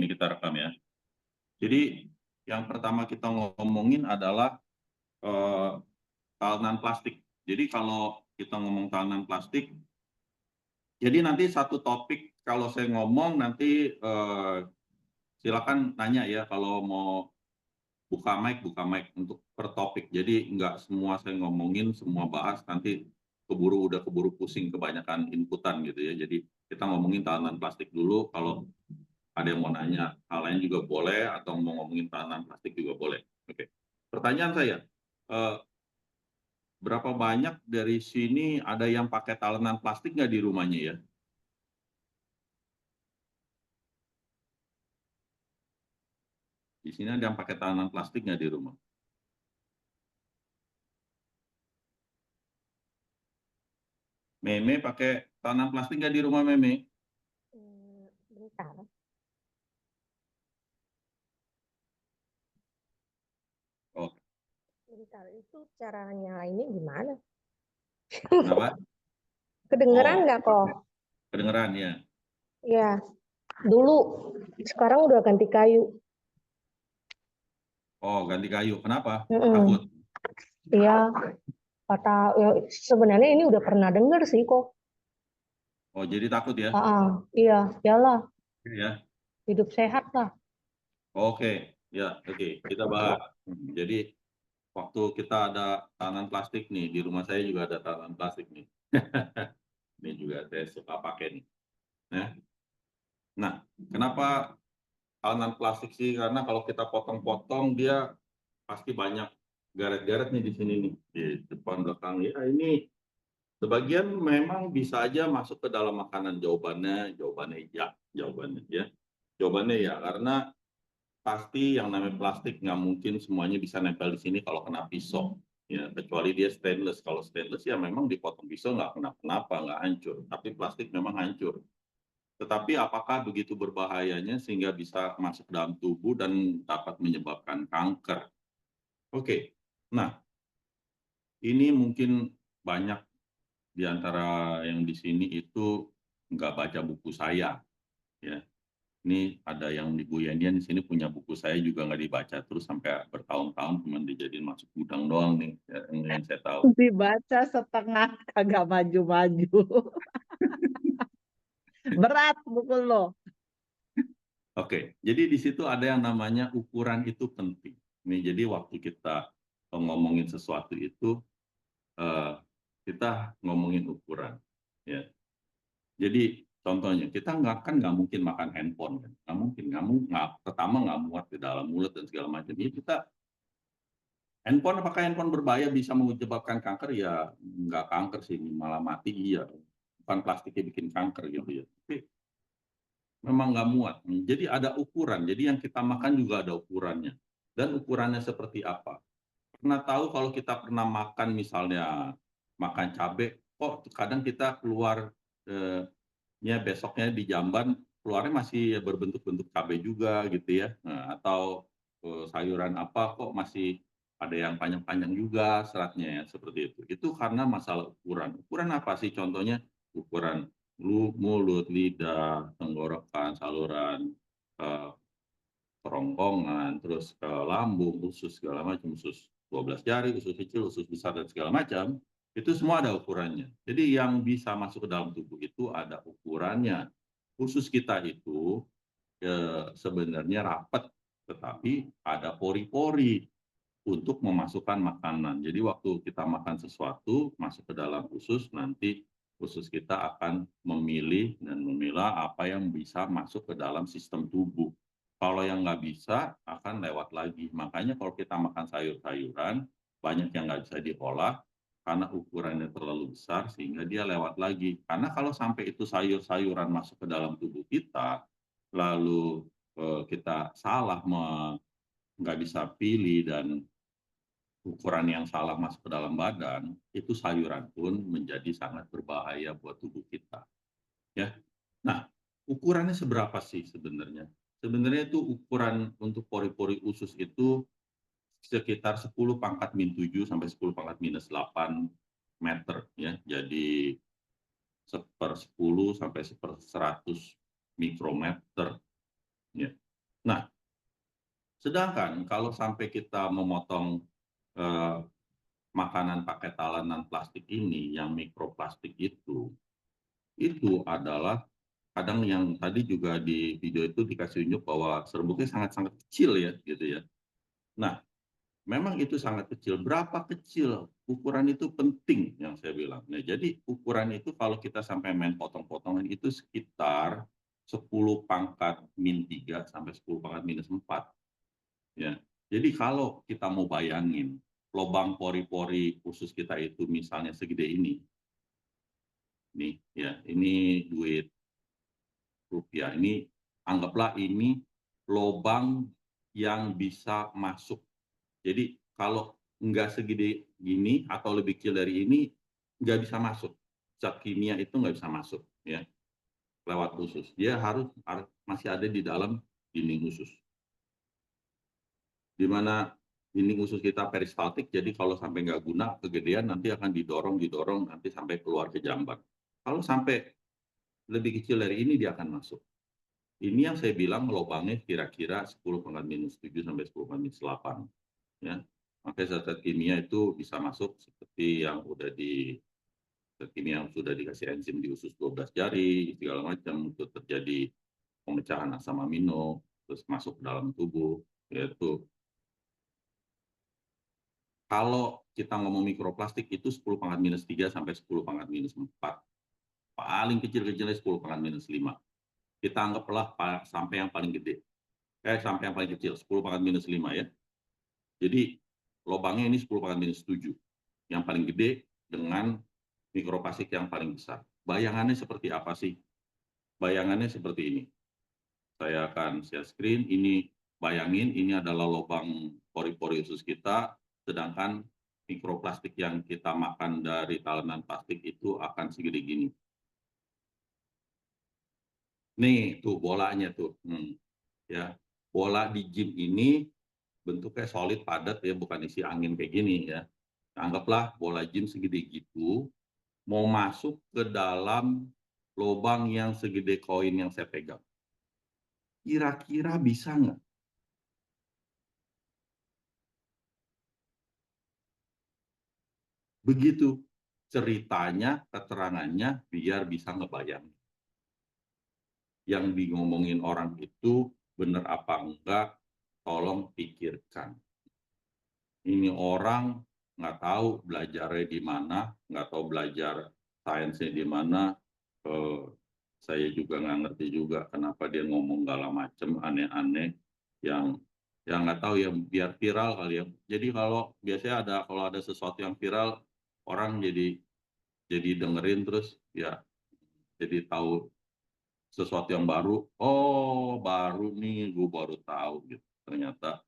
ini kita rekam ya. Jadi yang pertama kita ngomongin adalah talenan plastik. Jadi kalau kita ngomong talenan plastik, jadi nanti satu topik kalau saya ngomong nanti silakan nanya ya kalau mau buka mic untuk per topik. Jadi nggak semua saya ngomongin, semua bahas nanti udah keburu pusing kebanyakan inputan gitu ya. Jadi kita ngomongin talenan plastik dulu. Kalau ada yang mau nanya hal lain juga boleh atau mau ngomongin talenan plastik juga boleh. Oke. Pertanyaan saya, berapa banyak dari sini ada yang pakai talenan plastik nggak di rumahnya ya? Di sini ada yang pakai talenan plastik nggak di rumah? Meme pakai talenan plastik nggak di rumah Meme? Bentar. Oh, Bentar, itu cara nyalainnya gimana? kenapa? Kedengeran Oh, nggak kok? kedengeran ya. Ya, dulu. Sekarang udah ganti kayu. Oh, ganti kayu. Kenapa? Takut? Mm-mm. Iya, kata ya, sebenarnya ini udah pernah denger sih kok. Oh, jadi takut ya? Iya, iyalah, Ya. hidup sehat lah. Oke, ya, oke. Kita bahas. Jadi waktu kita ada talenan plastik nih, di rumah saya juga ada talenan plastik nih. Ini juga saya suka pakai nih. Nah, kenapa talenan plastik sih? Karena kalau kita potong-potong dia pasti banyak garet-garet nih di sini nih, di depan belakang. Ya, ini sebagian memang bisa aja masuk ke dalam makanan. Jawabannya ya, jawabannya ya, karena pasti yang namanya plastik nggak mungkin semuanya bisa nempel di sini kalau kena pisau. Ya, kecuali dia stainless. Kalau stainless ya memang dipotong pisau nggak kenapa-napa, nggak hancur. Tapi plastik memang hancur. Tetapi apakah begitu berbahayanya sehingga bisa masuk dalam tubuh dan dapat menyebabkan kanker? Oke, nah ini mungkin banyak di antara yang di sini itu nggak baca buku saya. Ya, ini ada yang di Bu Yenian di sini punya buku saya juga nggak dibaca terus sampai bertahun-tahun cuma dijadiin masuk gudang doang nih ya, yang saya tahu. Dibaca setengah kagak maju-maju. Berat buku lo. Oke, jadi di situ ada yang namanya ukuran itu penting. Nih, jadi waktu kita ngomongin sesuatu itu eh, kita ngomongin ukuran. Ya, jadi contohnya kita nggak mungkin makan handphone kan, nggak mungkin, pertama nggak muat di dalam mulut dan segala macam. Jadi kita apakah handphone berbahaya bisa menyebabkan kanker? Ya nggak kanker sih, malah mati iya. Bukan plastiknya bikin kanker gitu ya. Tapi memang nggak muat. Jadi ada ukuran. Jadi yang kita makan juga ada ukurannya. Dan ukurannya seperti apa? Pernah tahu kalau kita pernah makan misalnya makan cabai, kok kadang kita keluar besoknya di jamban keluarnya masih berbentuk-bentuk cabai juga gitu ya. Nah, atau sayuran apa kok masih ada yang panjang-panjang juga seratnya ya seperti itu. Itu karena masalah ukuran. Ukuran apa sih contohnya? Ukuran mulut, lidah, tenggorokan, saluran eh, kerongkongan, terus ke lambung, usus segala macam, usus 12 jari, usus kecil, usus besar dan segala macam, itu semua ada ukurannya. Jadi yang bisa masuk ke dalam tubuh itu ada ukurannya. Usus kita itu sebenarnya rapat, tetapi ada pori-pori untuk memasukkan makanan. Jadi waktu kita makan sesuatu masuk ke dalam usus, nanti usus kita akan memilih dan memilah apa yang bisa masuk ke dalam sistem tubuh. Kalau yang nggak bisa akan lewat lagi. Makanya kalau kita makan sayur-sayuran, banyak yang nggak bisa diolah karena ukurannya terlalu besar sehingga dia lewat lagi. Karena kalau sampai itu sayur-sayuran masuk ke dalam tubuh kita, lalu kita salah nggak bisa pilih dan ukuran yang salah masuk ke dalam badan, itu sayuran pun menjadi sangat berbahaya buat tubuh kita. Ya, nah ukurannya seberapa sih sebenarnya? Sebenarnya itu ukuran untuk pori-pori usus itu sekitar 10 pangkat min 7 sampai 10 pangkat minus 8 meter ya. Jadi 1/10 sampai 1/100 mikrometer. Ya. Nah, sedangkan kalau sampai kita memotong eh, makanan pakai talenan plastik ini, yang mikroplastik itu adalah kadang yang tadi juga di video itu dikasih unjuk bahwa serbuknya sangat-sangat kecil ya, gitu ya. Nah, memang itu sangat kecil. Berapa kecil? Ukuran itu penting yang saya bilang. Nah, jadi ukuran itu kalau kita sampai main potong-potongan itu sekitar 10 pangkat min 3 sampai 10 pangkat minus 4. Ya. Jadi kalau kita mau bayangin lubang pori-pori usus kita itu misalnya segede ini. Nih, ya, ini duit rupiah. Ini anggaplah ini lubang yang bisa masuk. Jadi kalau nggak segede gini atau lebih kecil dari ini, nggak bisa masuk. Zat kimia itu nggak bisa masuk ya lewat usus. Dia harus masih ada di dalam dinding usus. Di mana dinding usus kita peristaltik, jadi kalau sampai nggak guna, kegedean nanti akan didorong nanti sampai keluar ke jamban. Kalau sampai lebih kecil dari ini dia akan masuk. Ini yang saya bilang lubangnya kira-kira 10 pangkat minus 7 sampai 10 pangkat minus 8. Ya. Makanya zat-zat kimia itu bisa masuk seperti yang udah di zat kimia yang sudah dikasih enzim di usus 12 jari, segala macam, itu terjadi pemecahan asam amino, terus masuk ke dalam tubuh, yaitu kalau kita ngomong mikroplastik itu 10 pangkat minus 3 sampai 10 pangkat minus 4. Paling kecil-kecilnya 10 pangkat minus 5. Kita anggaplah sampai yang paling gede. Sampai yang paling kecil, 10 pangkat minus 5 ya. Jadi lubangnya ini 10 pangkat minus 7. Yang paling gede dengan mikroplastik yang paling besar. Bayangannya seperti apa sih? Bayangannya seperti ini. Saya akan share screen. Ini bayangin, ini adalah lubang pori-pori usus kita, sedangkan mikroplastik yang kita makan dari talenan plastik itu akan segede gini. Nih, tuh bolanya tuh. Ya, bola di gym ini bentuknya solid, padat ya, bukan isi angin kayak gini ya. Anggaplah bola gym segede gitu, mau masuk ke dalam lubang yang segede koin yang saya pegang. Kira-kira bisa nggak? Begitu ceritanya, keterangannya, biar bisa ngebayang. Yang ngomongin orang itu benar apa enggak, tolong pikirkan. Ini orang nggak tahu belajarnya di mana, nggak tahu belajar sainsnya di mana. Saya juga nggak ngerti juga kenapa dia ngomong segala macam aneh-aneh yang nggak tahu ya, biar viral kali ya. Jadi kalau biasanya kalau ada sesuatu yang viral, orang jadi dengerin terus ya, jadi tahu sesuatu yang baru. Oh, baru nih, gue baru tahu gitu. Ternyata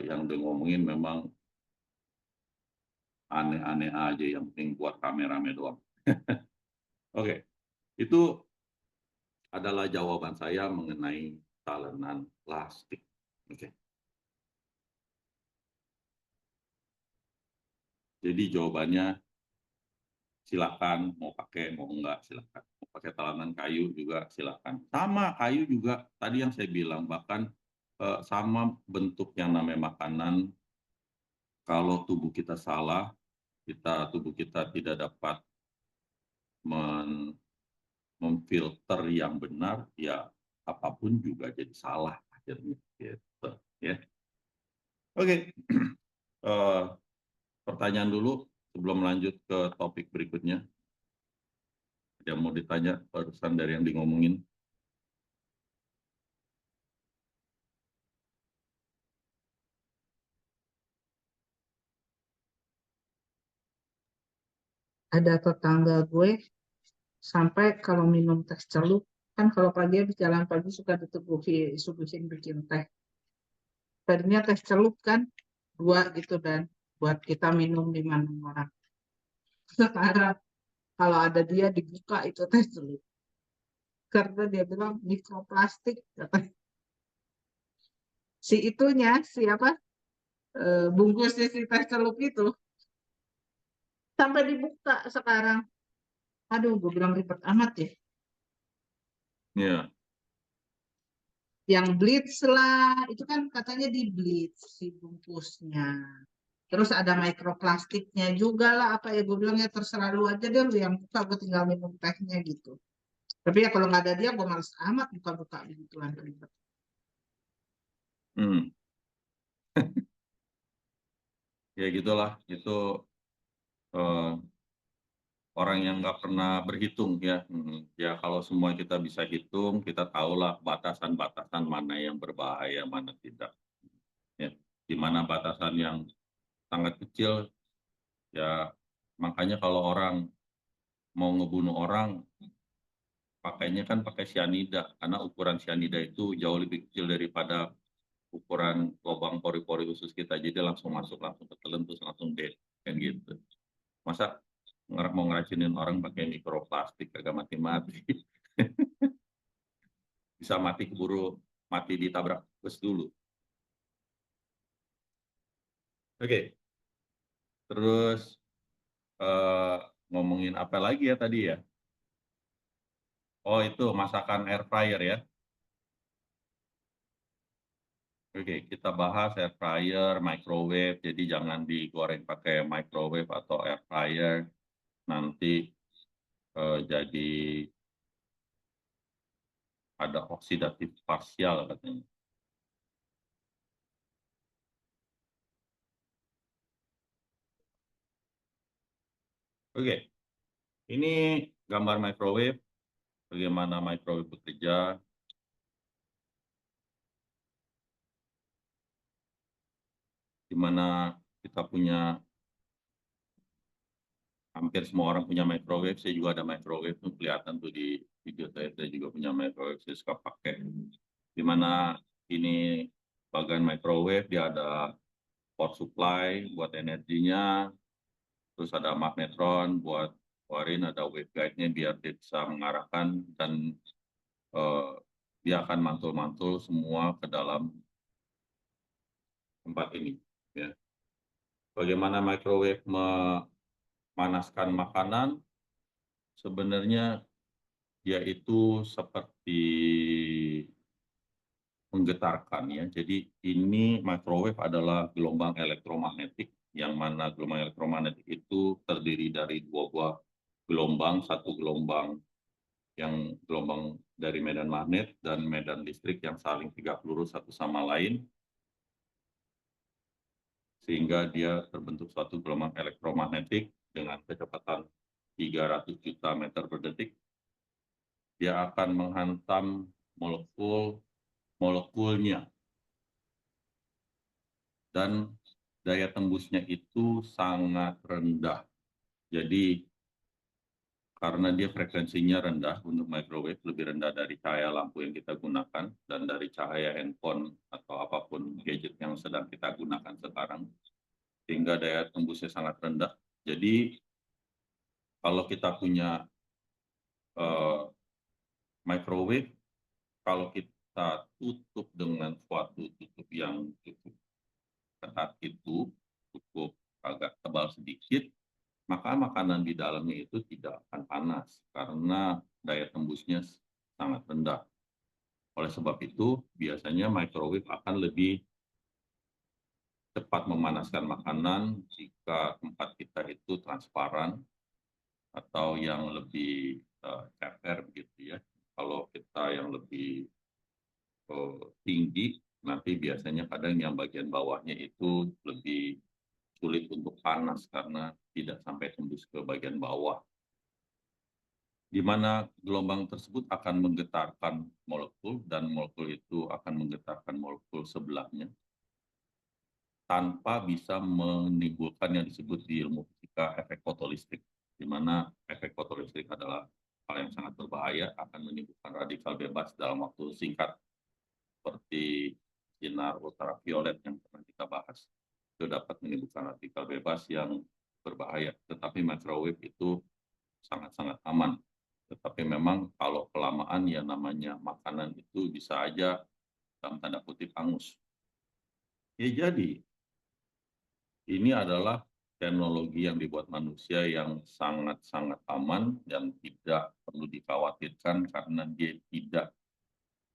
yang dia ngomongin memang aneh-aneh aja, yang penting buat rame-rame doang. Oke, itu adalah jawaban saya mengenai talenan plastik. Oke. Jadi jawabannya silakan, mau pakai mau enggak silakan. Mau pakai talenan kayu juga silakan. Sama kayu juga tadi yang saya bilang, bahkan sama bentuk yang namanya makanan. Kalau tubuh kita salah, tubuh kita tidak dapat memfilter yang benar, ya apapun juga jadi salah akhirnya gitu ya. Oke. Pertanyaan dulu sebelum lanjut ke topik berikutnya. Yang mau ditanya barusan dari yang ngomongin. Ada tetangga gue sampai kalau minum teh celup, kan kalau pagi habis jalan pagi suka disuguhin bikin teh. Tadinya teh celup kan 2 gitu, dan buat kita minum di mana-mana. Sekarang kalau ada dia dibuka itu teh celup. Karena dia bilang mikroplastik, katanya. Si itunya, siapa? Bungkusnya si teh celup itu sampai dibuka sekarang. Aduh, gue bilang ribet amat ya. Ya, Yang bleach lah, itu kan katanya di bleach si bungkusnya. Terus ada mikroplastiknya juga lah, apa ya, gue bilang ya terserah lu aja deh, lu yang buka, gue tinggal minum tehnya gitu. Tapi ya kalau nggak ada dia, gue males amat buka-buka begituan ribet. Hmm. Ya gitulah, itu eh, orang yang nggak pernah berhitung ya. Ya kalau semua kita bisa hitung, kita tahulah batasan-batasan mana yang berbahaya, mana tidak. Ya, di mana batasan yang sangat kecil, ya makanya kalau orang mau ngebunuh orang, pakainya kan pakai cyanida, karena ukuran cyanida itu jauh lebih kecil daripada ukuran lubang pori-pori usus kita, jadi langsung masuk, langsung ketelan, terus langsung dead, kan gitu. Masa mau ngeracinin orang pakai mikroplastik, kagak mati-mati. Bisa mati keburu mati ditabrak bus dulu. Oke, terus eh, ngomongin apa lagi ya tadi ya? Oh itu masakan air fryer ya. Oke, kita bahas air fryer, microwave. Jadi jangan digoreng pakai microwave atau air fryer. Nanti jadi ada oksidatif parsial katanya. Oke, ini gambar microwave. Bagaimana microwave bekerja. Di mana kita punya, hampir semua orang punya microwave. Saya juga ada microwave, tuh kelihatan tuh di video saya juga punya microwave, saya suka pakai. Di mana ini bagian microwave, dia ada power supply buat energinya, terus ada magnetron buat keluarin, ada waveguide-nya biar dia bisa mengarahkan, dan eh, dia akan mantul-mantul semua ke dalam tempat ini. Ya. Bagaimana microwave memanaskan makanan? Sebenarnya dia itu seperti menggetarkan ya. Jadi ini microwave adalah gelombang elektromagnetik, yang mana gelombang elektromagnetik itu terdiri dari dua buah gelombang, satu gelombang yang gelombang dari medan magnet dan medan listrik yang saling tegak lurus satu sama lain, sehingga dia terbentuk suatu gelombang elektromagnetik dengan kecepatan 300 juta meter per detik. Dia akan menghantam molekulnya, dan daya tembusnya itu sangat rendah. Jadi karena dia frekuensinya rendah untuk microwave, lebih rendah dari cahaya lampu yang kita gunakan dan dari cahaya handphone atau apapun gadget yang sedang kita gunakan sekarang, sehingga daya tembusnya sangat rendah. Jadi kalau kita punya uh, microwave, kalau kita tutup dengan suatu tutup yang cukup ketat, itu cukup agak tebal sedikit, maka makanan di dalamnya itu tidak akan panas karena daya tembusnya sangat rendah. Oleh sebab itu, biasanya microwave akan lebih cepat memanaskan makanan jika tempat kita itu transparan atau yang lebih ceper begitu ya. Kalau kita yang lebih tinggi, nanti biasanya kadang yang bagian bawahnya itu lebih sulit untuk panas karena tidak sampai tembus ke bagian bawah, di mana gelombang tersebut akan menggetarkan molekul dan molekul itu akan menggetarkan molekul sebelahnya tanpa bisa menimbulkan yang disebut di ilmu fisika efek fotolistrik, di mana efek fotolistrik adalah hal yang sangat berbahaya, akan menimbulkan radikal bebas dalam waktu singkat seperti sinar ultraviolet yang pernah kita bahas. Itu dapat menimbulkan radikal bebas yang berbahaya, tetapi microwave itu sangat-sangat aman. Tetapi memang kalau kelamaan ya namanya makanan itu bisa aja dalam tanda kutip hangus. Ya jadi ini adalah teknologi yang dibuat manusia yang sangat-sangat aman dan tidak perlu dikhawatirkan karena dia tidak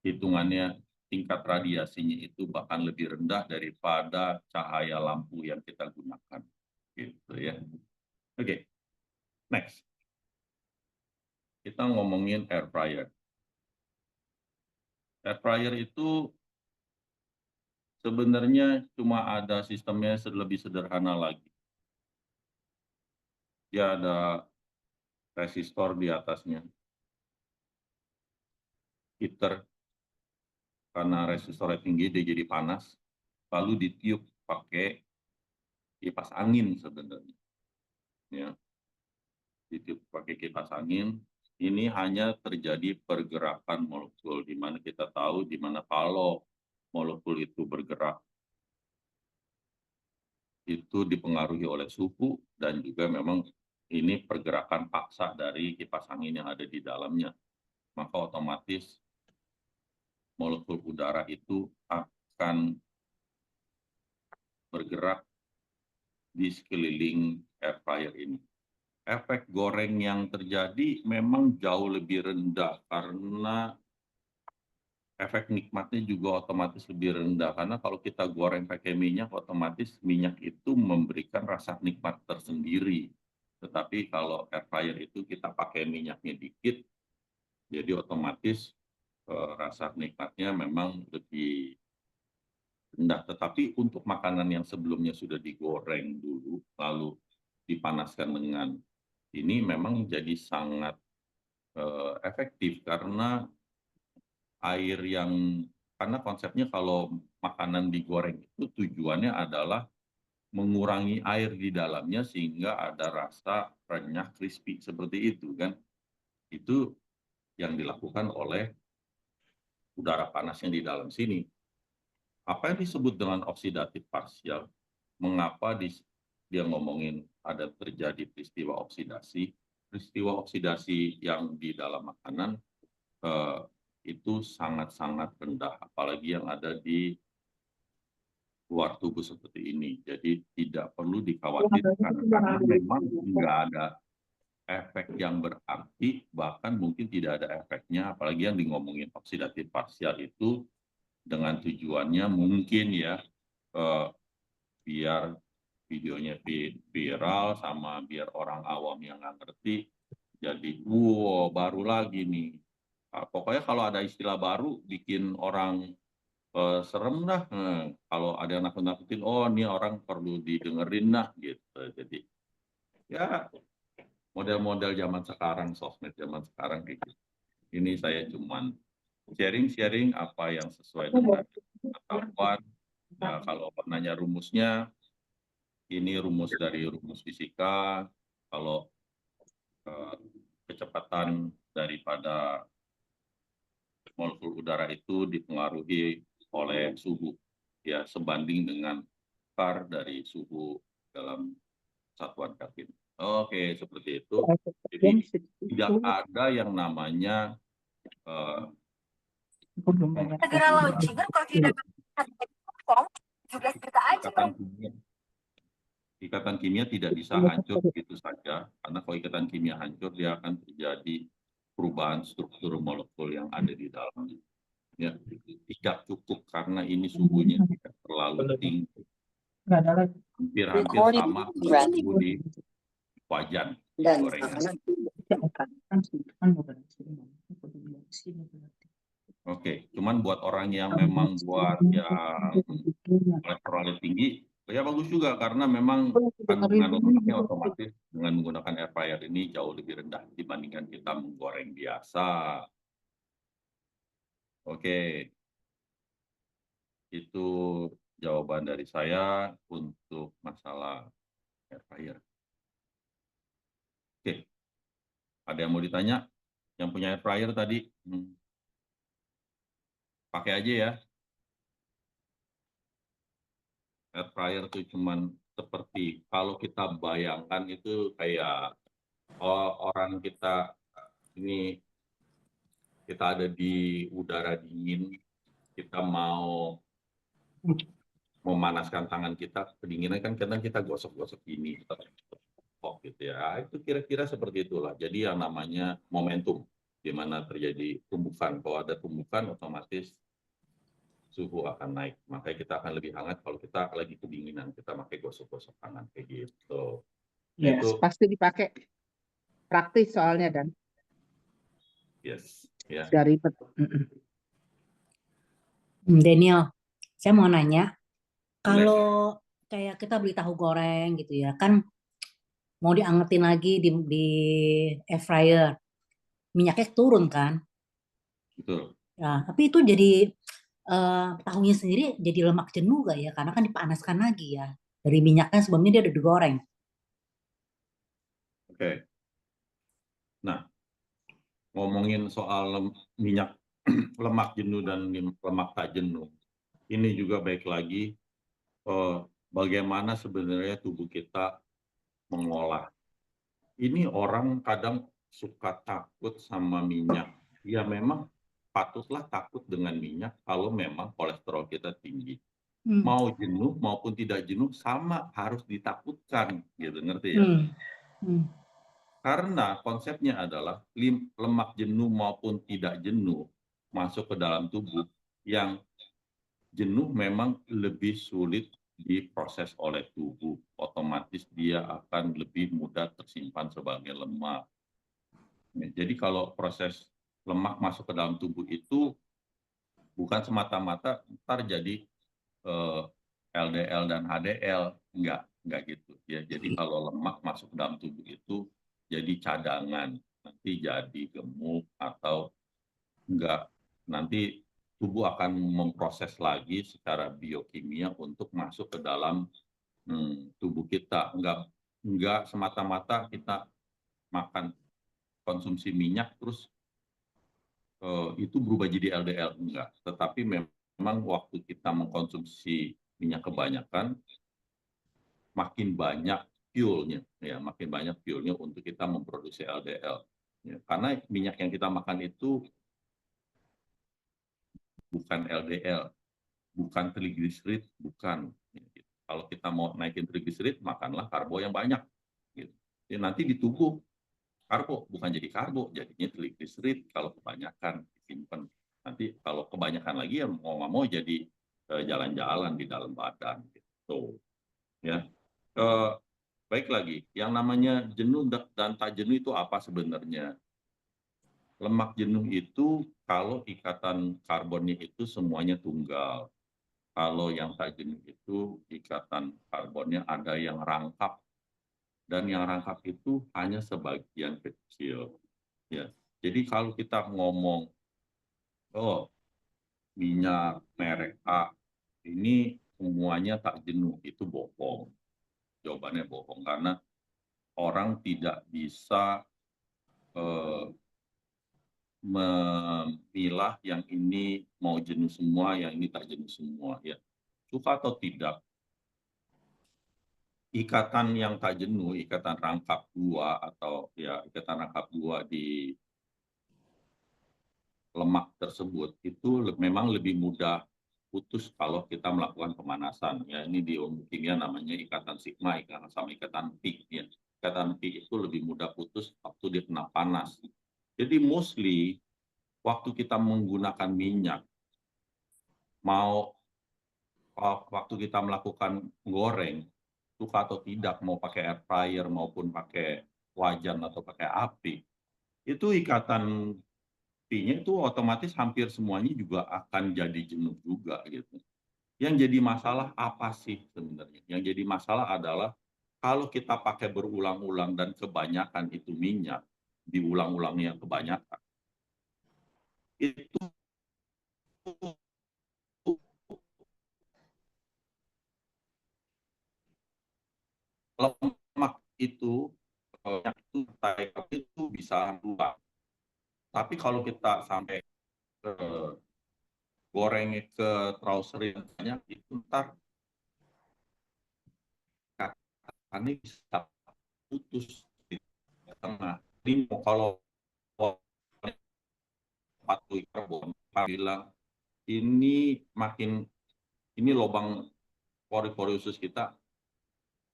hitungannya tingkat radiasinya itu bahkan lebih rendah daripada cahaya lampu yang kita gunakan. Gitu ya. Oke, next. Kita ngomongin air fryer. Air fryer itu sebenarnya cuma ada sistemnya lebih sederhana lagi. Dia ada resistor di atasnya, heater, karena resistornya tinggi dia jadi panas, lalu ditiup pakai kipas angin sebenarnya. Ya, ditiup pakai kipas angin. Ini hanya terjadi pergerakan molekul, di mana kita tahu di mana kalau molekul itu bergerak itu dipengaruhi oleh suhu dan juga memang ini pergerakan paksa dari kipas angin yang ada di dalamnya. Maka otomatis molekul udara itu akan bergerak di sekeliling air fryer ini. Efek goreng yang terjadi memang jauh lebih rendah karena efek nikmatnya juga otomatis lebih rendah. Karena kalau kita goreng pakai minyak, otomatis minyak itu memberikan rasa nikmat tersendiri. Tetapi kalau air fryer itu kita pakai minyaknya dikit, jadi otomatis rasa nikmatnya memang lebih rendah. Tetapi untuk makanan yang sebelumnya sudah digoreng dulu, lalu dipanaskan dengan ini memang jadi sangat efektif karena air yang karena konsepnya kalau makanan digoreng itu tujuannya adalah mengurangi air di dalamnya sehingga ada rasa renyah crispy seperti itu kan. Itu yang dilakukan oleh udara panasnya di dalam sini. Apa yang disebut dengan oksidatif parsial? Mengapa dia ngomongin ada terjadi peristiwa oksidasi? Peristiwa oksidasi yang di dalam makanan eh, itu sangat-sangat rendah, apalagi yang ada di luar tubuh seperti ini. Jadi tidak perlu dikhawatirkan karena memang nggak ada efek yang berarti, bahkan mungkin tidak ada efeknya, apalagi yang di ngomongin oksidatif parsial itu dengan tujuannya mungkin ya biar videonya viral sama biar orang awam yang nggak ngerti jadi wow baru lagi nih. Pokoknya kalau ada istilah baru bikin orang serem dah. Kalau ada yang nakut-nakutin, oh ini orang perlu didengerin nah gitu. Jadi ya model-model zaman sekarang, sosmed zaman sekarang kayak gitu. Ini saya cuman sharing-sharing apa yang sesuai dengan pengetahuan. Nah, kalau nanya rumusnya, ini rumus dari rumus fisika. Kalau kecepatan daripada molekul udara itu dipengaruhi oleh suhu, ya sebanding dengan kar dari suhu dalam satuan Kelvin. Oke, seperti itu. Jadi tidak ada yang namanya Segera launching kalau tidak dapat 17 juta aja. ikatan kimia tidak bisa hancur begitu saja, karena kalau ikatan kimia hancur dia akan terjadi perubahan struktur molekul yang ada di dalamnya. Ya, tidak cukup karena ini suhunya tidak terlalu tinggi. Hampir-hampir sama suhu di wajan gorengan. Oke, cuman buat orang yang memang buat yang kolesterolnya tinggi, ya bagus juga karena memang kandungan lemaknya otomatis dengan menggunakan air fryer ini jauh lebih rendah dibandingkan kita menggoreng biasa. Oke, itu jawaban dari saya untuk masalah air fryer. Oke, ada yang mau ditanya? Yang punya air fryer tadi, pakai aja ya. Air fryer itu cuman seperti kalau kita bayangkan itu kayak orang kita ini kita ada di udara dingin, kita mau memanaskan tangan kita, kedinginan kan kadang kita gosok-gosok gini, gitu ya. Itu kira-kira seperti itulah. Jadi yang namanya momentum, di mana terjadi tumbukan. Kalau ada tumbukan, otomatis suhu akan naik. Makanya kita akan lebih hangat kalau kita lagi kedinginan, kita pakai gosok-gosok tangan kayak gitu. Nah, Yes, itu pasti dipakai. Praktis soalnya dan yes, ya. dari ribet. Mm-mm. Daniel, saya mau nanya, Boleh. kalau kayak kita beli tahu goreng gitu ya, kan mau diangetin lagi di air fryer, minyaknya turun kan? Betul. Ya, tapi itu jadi tahunya sendiri jadi lemak jenuh gak ya? Karena kan dipanaskan lagi ya. Dari minyaknya sebelumnya dia udah digoreng. Oke. Nah, ngomongin soal minyak lemak jenuh dan lemak tak jenuh, ini juga baik lagi bagaimana sebenarnya tubuh kita mengolah. Ini orang kadang suka takut sama minyak. Ya memang patutlah takut dengan minyak kalau memang kolesterol kita tinggi. Mau jenuh maupun tidak jenuh sama harus ditakutkan, gitu, ngerti ya? Karena konsepnya adalah lemak jenuh maupun tidak jenuh masuk ke dalam tubuh, yang jenuh memang lebih sulit diproses oleh tubuh. Otomatis dia akan lebih mudah tersimpan sebagai lemak. Jadi kalau proses lemak masuk ke dalam tubuh itu bukan semata-mata ntar jadi LDL dan HDL, enggak gitu ya. Jadi kalau lemak masuk ke dalam tubuh itu jadi cadangan, nanti jadi gemuk atau enggak, nanti tubuh akan memproses lagi secara biokimia untuk masuk ke dalam tubuh kita. Enggak semata-mata kita makan konsumsi minyak terus itu berubah jadi LDL, enggak. Tetapi memang waktu kita mengkonsumsi minyak kebanyakan, makin banyak fuelnya, ya, makin banyak fuelnya untuk kita memproduksi LDL. Ya, karena minyak yang kita makan itu bukan LDL, bukan trigliserid, bukan. Ya, gitu. Kalau kita mau naikin trigliserid, makanlah karbo yang banyak. Gitu. Ya, nanti di tubuh karbo bukan jadi karbo, jadinya trigliserid kalau kebanyakan disimpan. Nanti kalau kebanyakan lagi ya mau nggak mau jadi jalan-jalan di dalam badan gitu. Ya. Baik lagi, yang namanya jenuh dan tak jenuh itu apa sebenarnya? Lemak jenuh itu kalau ikatan karbonnya itu semuanya tunggal. Kalau yang tak jenuh itu ikatan karbonnya ada yang rangkap, dan yang rangkap itu hanya sebagian kecil. Ya, jadi kalau kita ngomong, oh minyak merek A ini semuanya tak jenuh, itu bohong. Jawabannya bohong karena orang tidak bisa memilah yang ini mau jenuh semua, yang ini tak jenuh semua. Ya, suka atau tidak, ikatan yang tak jenuh, ikatan rangkap dua atau ya ikatan rangkap dua di lemak tersebut itu memang lebih mudah putus kalau kita melakukan pemanasan. Ya, ini di ilmu kimia namanya ikatan sigma, ikatan sama ikatan pi. Ya. Ikatan pi itu lebih mudah putus waktu dia kena panas. Jadi mostly waktu kita menggunakan minyak, mau waktu kita melakukan goreng, suka atau tidak, mau pakai air fryer maupun pakai wajan atau pakai api, itu ikatan pi-nya itu otomatis hampir semuanya juga akan jadi jenuh juga gitu. Yang jadi masalah apa sih sebenarnya? Yang jadi masalah adalah kalau kita pakai berulang-ulang dan kebanyakan itu minyak, diulang-ulangnya kebanyakan, itu lemak itu itu bisa dua. Tapi kalau kita sampai gorengnya ke terlalu sering banyak, itu ntar katakannya bisa putus di tengah. Ini kalau patuh karbon bilang ini makin, ini lubang pori-pori usus kita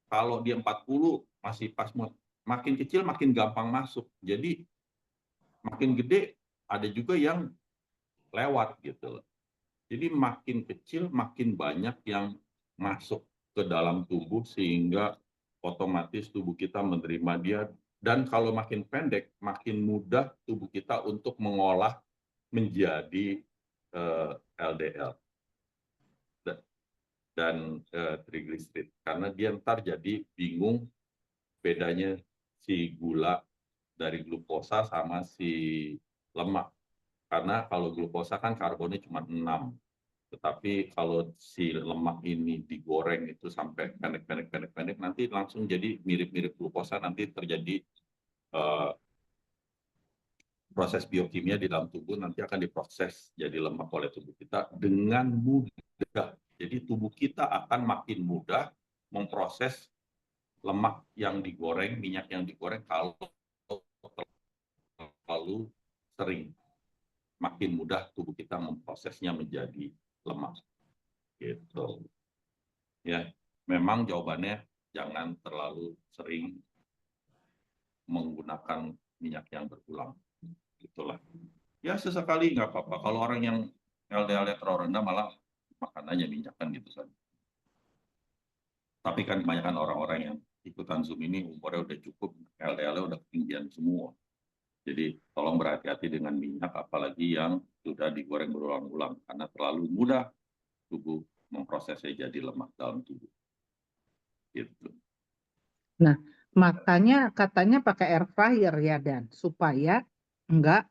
kalau dia 40 masih pas, makin kecil makin gampang masuk. Jadi makin gede ada juga yang lewat gitu loh. Jadi makin kecil, makin banyak yang masuk ke dalam tubuh sehingga otomatis tubuh kita menerima dia. Dan kalau makin pendek, makin mudah tubuh kita untuk mengolah menjadi LDL dan trigliserid. Karena dia ntar jadi bingung bedanya si gula dari glukosa sama si lemak. Karena kalau glukosa kan karbonnya cuma 6. Tetapi kalau si lemak ini digoreng itu sampai pendek, nanti langsung jadi mirip-mirip glukosa, nanti terjadi proses biokimia di dalam tubuh, nanti akan diproses jadi lemak oleh tubuh kita dengan mudah. Jadi tubuh kita akan makin mudah memproses lemak yang digoreng, minyak yang digoreng kalau terlalu sering. Makin mudah tubuh kita memprosesnya menjadi lemak. Gitu. Ya, memang jawabannya jangan terlalu sering menggunakan minyak yang berulang. Itulah. Ya sesekali nggak apa-apa. Kalau orang yang LDL-nya terlalu rendah malah makan aja minyak kan gitu saja. Tapi kan kebanyakan orang-orang yang ikutan Zoom ini umurnya udah cukup, LDL-nya udah ketinggian semua. Jadi tolong berhati-hati dengan minyak, apalagi yang sudah digoreng berulang-ulang, karena terlalu mudah tubuh memprosesnya jadi lemak dalam tubuh. Gitu. Nah, makanya katanya pakai air fryer ya, Dan, supaya enggak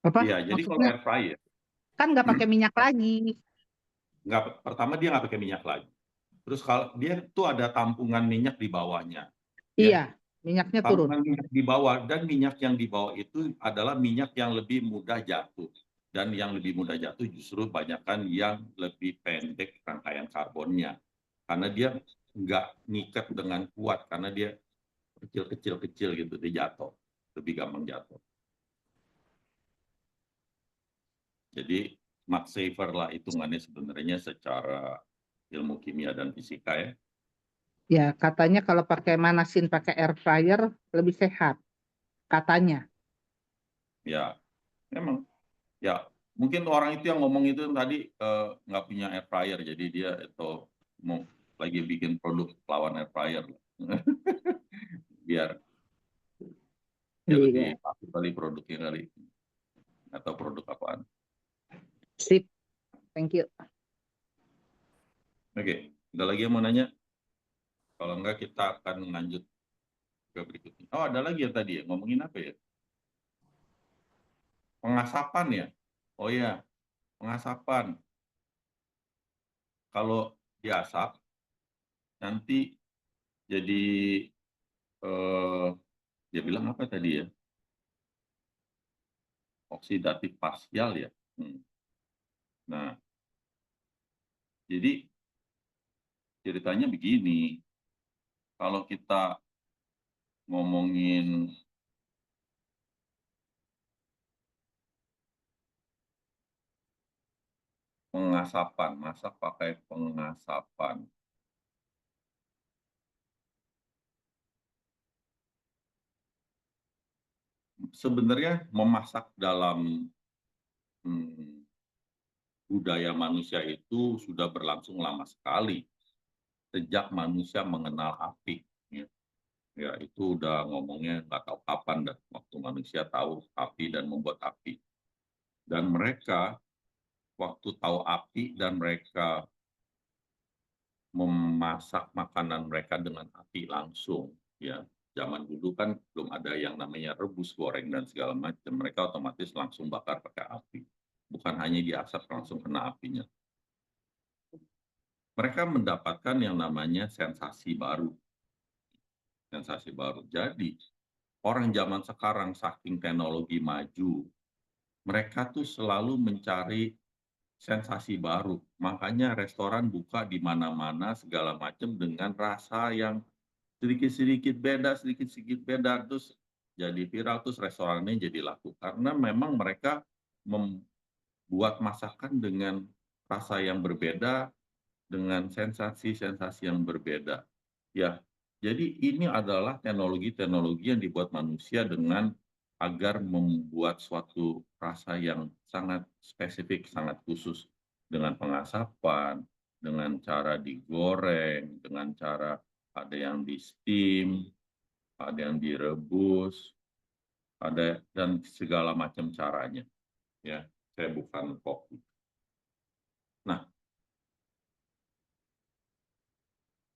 apa? Iya, jadi kalau Maksudnya air fryer, kan nggak pakai minyak lagi. pertama dia nggak pakai minyak lagi. Terus kalau dia tuh ada tampungan minyak di bawahnya. Iya, Ya, minyaknya turun. tampungan minyak di bawah, dan minyak yang di bawah itu adalah minyak yang lebih mudah jatuh. Dan yang lebih mudah jatuh justru banyakkan yang lebih pendek rangkaian karbonnya. Karena dia nggak ngikat dengan kuat, karena dia kecil-kecil gitu, dia jatuh. Lebih gampang jatuh. Jadi much safer lah hitungannya sebenarnya secara ilmu kimia dan fisika ya. Ya, katanya kalau manasin pakai air fryer lebih sehat. Katanya. Ya, memang. Ya, mungkin orang itu yang ngomong itu tadi nggak punya air fryer, jadi dia itu mau lagi bikin produk lawan air fryer. Biar ya Iya. lebih laku kali produknya kali. Atau produk apaan. Sip. Thank you. Oke, ada lagi yang mau nanya? Kalau enggak kita akan lanjut ke berikutnya. Oh, ada lagi ya tadi ya, ngomongin apa ya? Pengasapan ya? Oh ya, pengasapan. Kalau diasap, nanti jadi, dia bilang apa tadi ya? Oksidatif parsial ya. Nah, jadi ceritanya begini, kalau kita ngomongin pengasapan, masak pakai pengasapan. Sebenarnya memasak dalam budaya manusia itu sudah berlangsung lama sekali. Sejak manusia mengenal api. Ya, itu udah ngomongnya nggak tahu kapan dah, waktu manusia tahu api dan membuat api. Dan mereka, waktu tahu api dan mereka memasak makanan mereka dengan api langsung, ya. Zaman dulu kan belum ada yang namanya rebus, goreng, dan segala macam. Mereka otomatis langsung bakar pakai api. Bukan hanya diasap, langsung kena apinya. Mereka mendapatkan yang namanya sensasi baru. Sensasi baru. Jadi, orang zaman sekarang saking teknologi maju, mereka tuh selalu mencari sensasi baru. Makanya restoran buka di mana-mana segala macam dengan rasa yang sedikit-sedikit beda, terus jadi viral, terus restorannya jadi laku. Karena memang mereka membuat masakan dengan rasa yang berbeda, dengan sensasi-sensasi yang berbeda. Ya, jadi ini adalah teknologi-teknologi yang dibuat manusia dengan agar membuat suatu rasa yang sangat spesifik, sangat khusus dengan pengasapan, dengan cara digoreng, dengan cara ada yang di steam, ada yang direbus, ada dan segala macam caranya. Ya, saya bukan koki. Nah,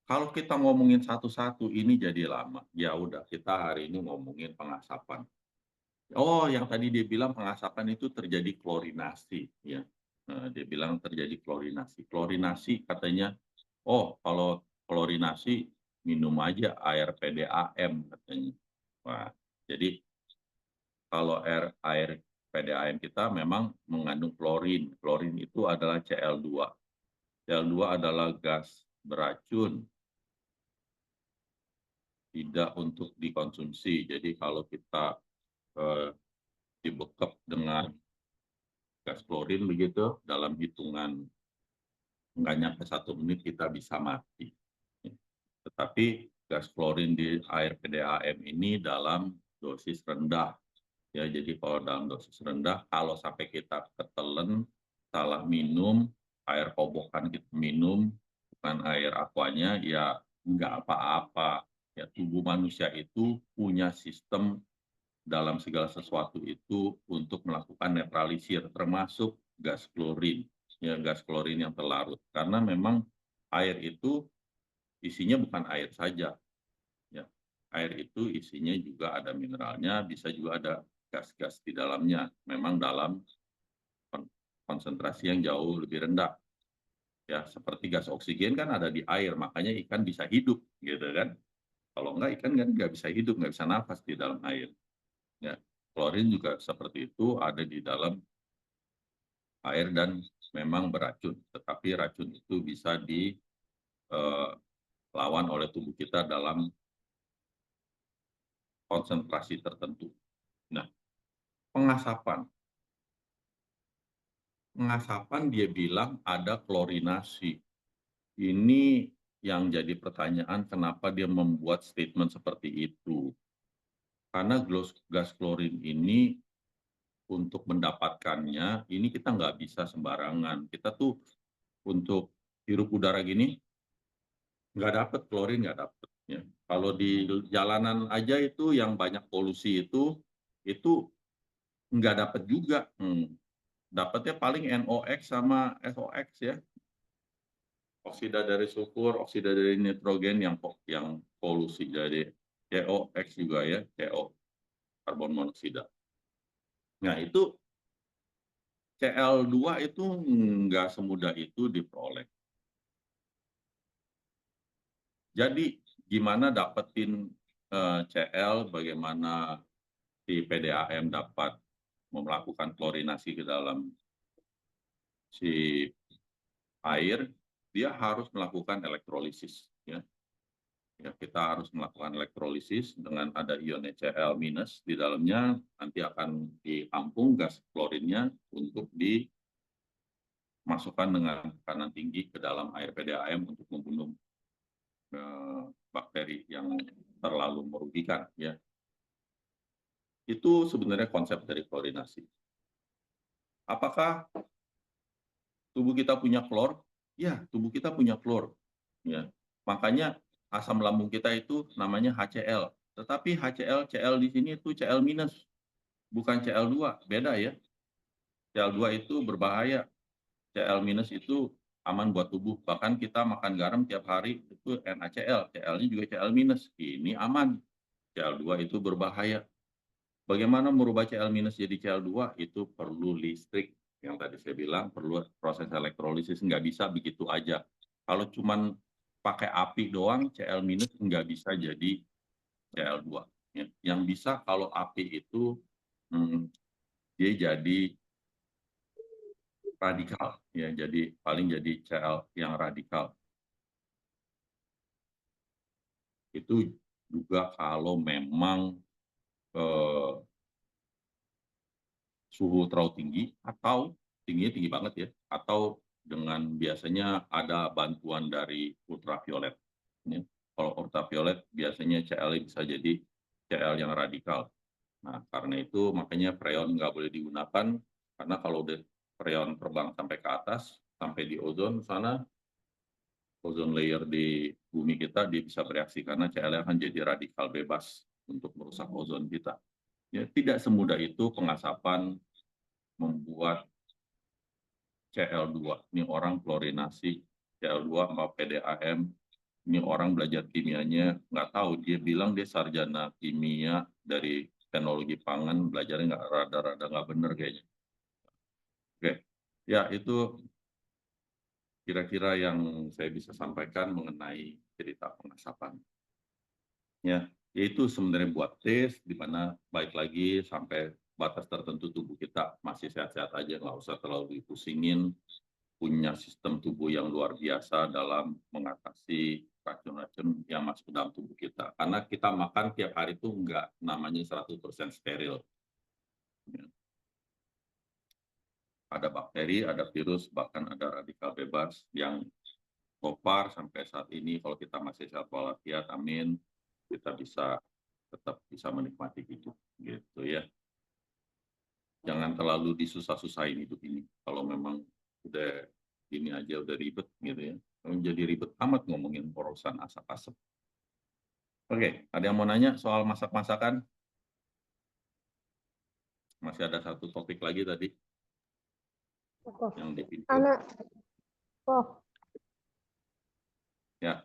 kalau kita ngomongin satu-satu ini jadi lama. Ya udah, kita hari ini ngomongin pengasapan. Oh, yang tadi dia bilang pengasapan itu terjadi klorinasi, ya. Dia bilang terjadi klorinasi. Klorinasi katanya, oh kalau klorinasi minum aja air PDAM katanya. Wah, jadi kalau air PDAM kita memang mengandung klorin. Klorin itu adalah Cl2. Cl2 adalah gas beracun, tidak untuk dikonsumsi. Jadi kalau kita dibekap dengan gas klorin begitu, dalam hitungan nggak nyampe 1 menit kita bisa mati. Tetapi gas klorin di air PDAM ini dalam dosis rendah. Ya, jadi kalau dalam dosis rendah, kalau sampai kita ketelen, salah minum, air kobokan kita minum, bukan air aquanya, ya nggak apa-apa. Ya, tubuh manusia itu punya sistem dalam segala sesuatu itu untuk melakukan netralisir, termasuk gas klorin, ya gas klorin yang terlarut. Karena memang air itu isinya bukan air saja, ya. Air itu isinya juga ada mineralnya, bisa juga ada gas-gas di dalamnya. Memang dalam konsentrasi yang jauh lebih rendah. Ya, seperti gas oksigen kan ada di air, makanya ikan bisa hidup, gitu kan. Kalau enggak, ikan kan nggak bisa hidup, nggak bisa nafas di dalam air. Ya, klorin juga seperti itu, ada di dalam air dan memang beracun. Tetapi racun itu bisa dilawan oleh tubuh kita dalam konsentrasi tertentu. Nah, pengasapan. Pengasapan dia bilang ada klorinasi. Ini yang jadi pertanyaan kenapa dia membuat statement seperti itu. Karena gas klorin ini untuk mendapatkannya, ini kita nggak bisa sembarangan. Kita tuh untuk hirup udara gini, nggak dapet klorin, nggak dapet. Ya. Kalau di jalanan aja itu yang banyak polusi itu nggak dapet juga. Dapatnya paling NOx sama SOx ya. Oksida dari sulfur, oksida dari nitrogen yang polusi. Jadi COX juga ya, CO, karbon monoksida. Nah itu Cl2 itu nggak semudah itu diperoleh. Jadi gimana dapetin Cl, bagaimana si PDAM dapat melakukan klorinasi ke dalam si air, dia harus melakukan elektrolisis. Ya. Ya, kita harus melakukan elektrolisis dengan ada ion Cl- di dalamnya, nanti akan ditampung gas klorinnya untuk dimasukkan dengan tekanan tinggi ke dalam air PDAM untuk membunuh bakteri yang terlalu merugikan. Ya. Itu sebenarnya konsep dari klorinasi. Apakah tubuh kita punya klor? Ya, tubuh kita punya klor. Ya. Makanya asam lambung kita itu namanya HCl. Tetapi Cl di sini itu Cl-, bukan Cl2, beda ya. Cl2 itu berbahaya. Cl- itu aman buat tubuh. Bahkan kita makan garam tiap hari itu NaCl, Cl-nya juga Cl-. Ini aman. Cl2 itu berbahaya. Bagaimana merubah Cl- jadi Cl2? Itu perlu listrik. Yang tadi saya bilang perlu proses elektrolisis, nggak bisa begitu aja. Kalau cuman pakai api doang, Cl- nggak bisa jadi Cl2. Ya. Yang bisa kalau api itu dia jadi radikal, ya jadi paling jadi Cl yang radikal. Itu juga kalau memang suhu terlalu tinggi atau tingginya tinggi banget ya, atau dengan biasanya ada bantuan dari ultraviolet. Ya. Kalau ultraviolet biasanya Cl bisa jadi Cl yang radikal. Nah, karena itu makanya freon nggak boleh digunakan, karena kalau udah freon terbang sampai ke atas, sampai di ozon sana, ozon layer di bumi kita, dia bisa bereaksi karena CL akan jadi radikal bebas untuk merusak ozon kita. Ya, tidak semudah itu pengasapan membuat CL2. Ini orang klorinasi CL2 sama PDAM. Ini orang belajar kimianya nggak tahu. Dia bilang dia sarjana kimia dari teknologi pangan, belajarnya nggak rada-rada nggak bener kayaknya. Oke, ya itu kira-kira yang saya bisa sampaikan mengenai cerita pengasapan. Ya, itu sebenarnya buat tes di mana baik lagi sampai batas tertentu tubuh kita masih sehat-sehat aja, nggak usah terlalu dipusingin, punya sistem tubuh yang luar biasa dalam mengatasi racun-racun yang masuk ke dalam tubuh kita. Karena kita makan tiap hari itu nggak namanya 100% steril. Ya. Ada bakteri, ada virus, bahkan ada radikal bebas yang so far sampai saat ini kalau kita masih sehat walafiat, amin, kita bisa tetap bisa menikmati hidup gitu ya. Jangan terlalu disusah-susahin hidup ini. Kalau memang udah ini aja udah ribet gitu ya. Jadi ribet amat ngomongin urusan asap-asap. Oke, ada yang mau nanya soal masak-masakan? Masih ada satu topik lagi tadi Kok, yang di video. anak, kok, Ya,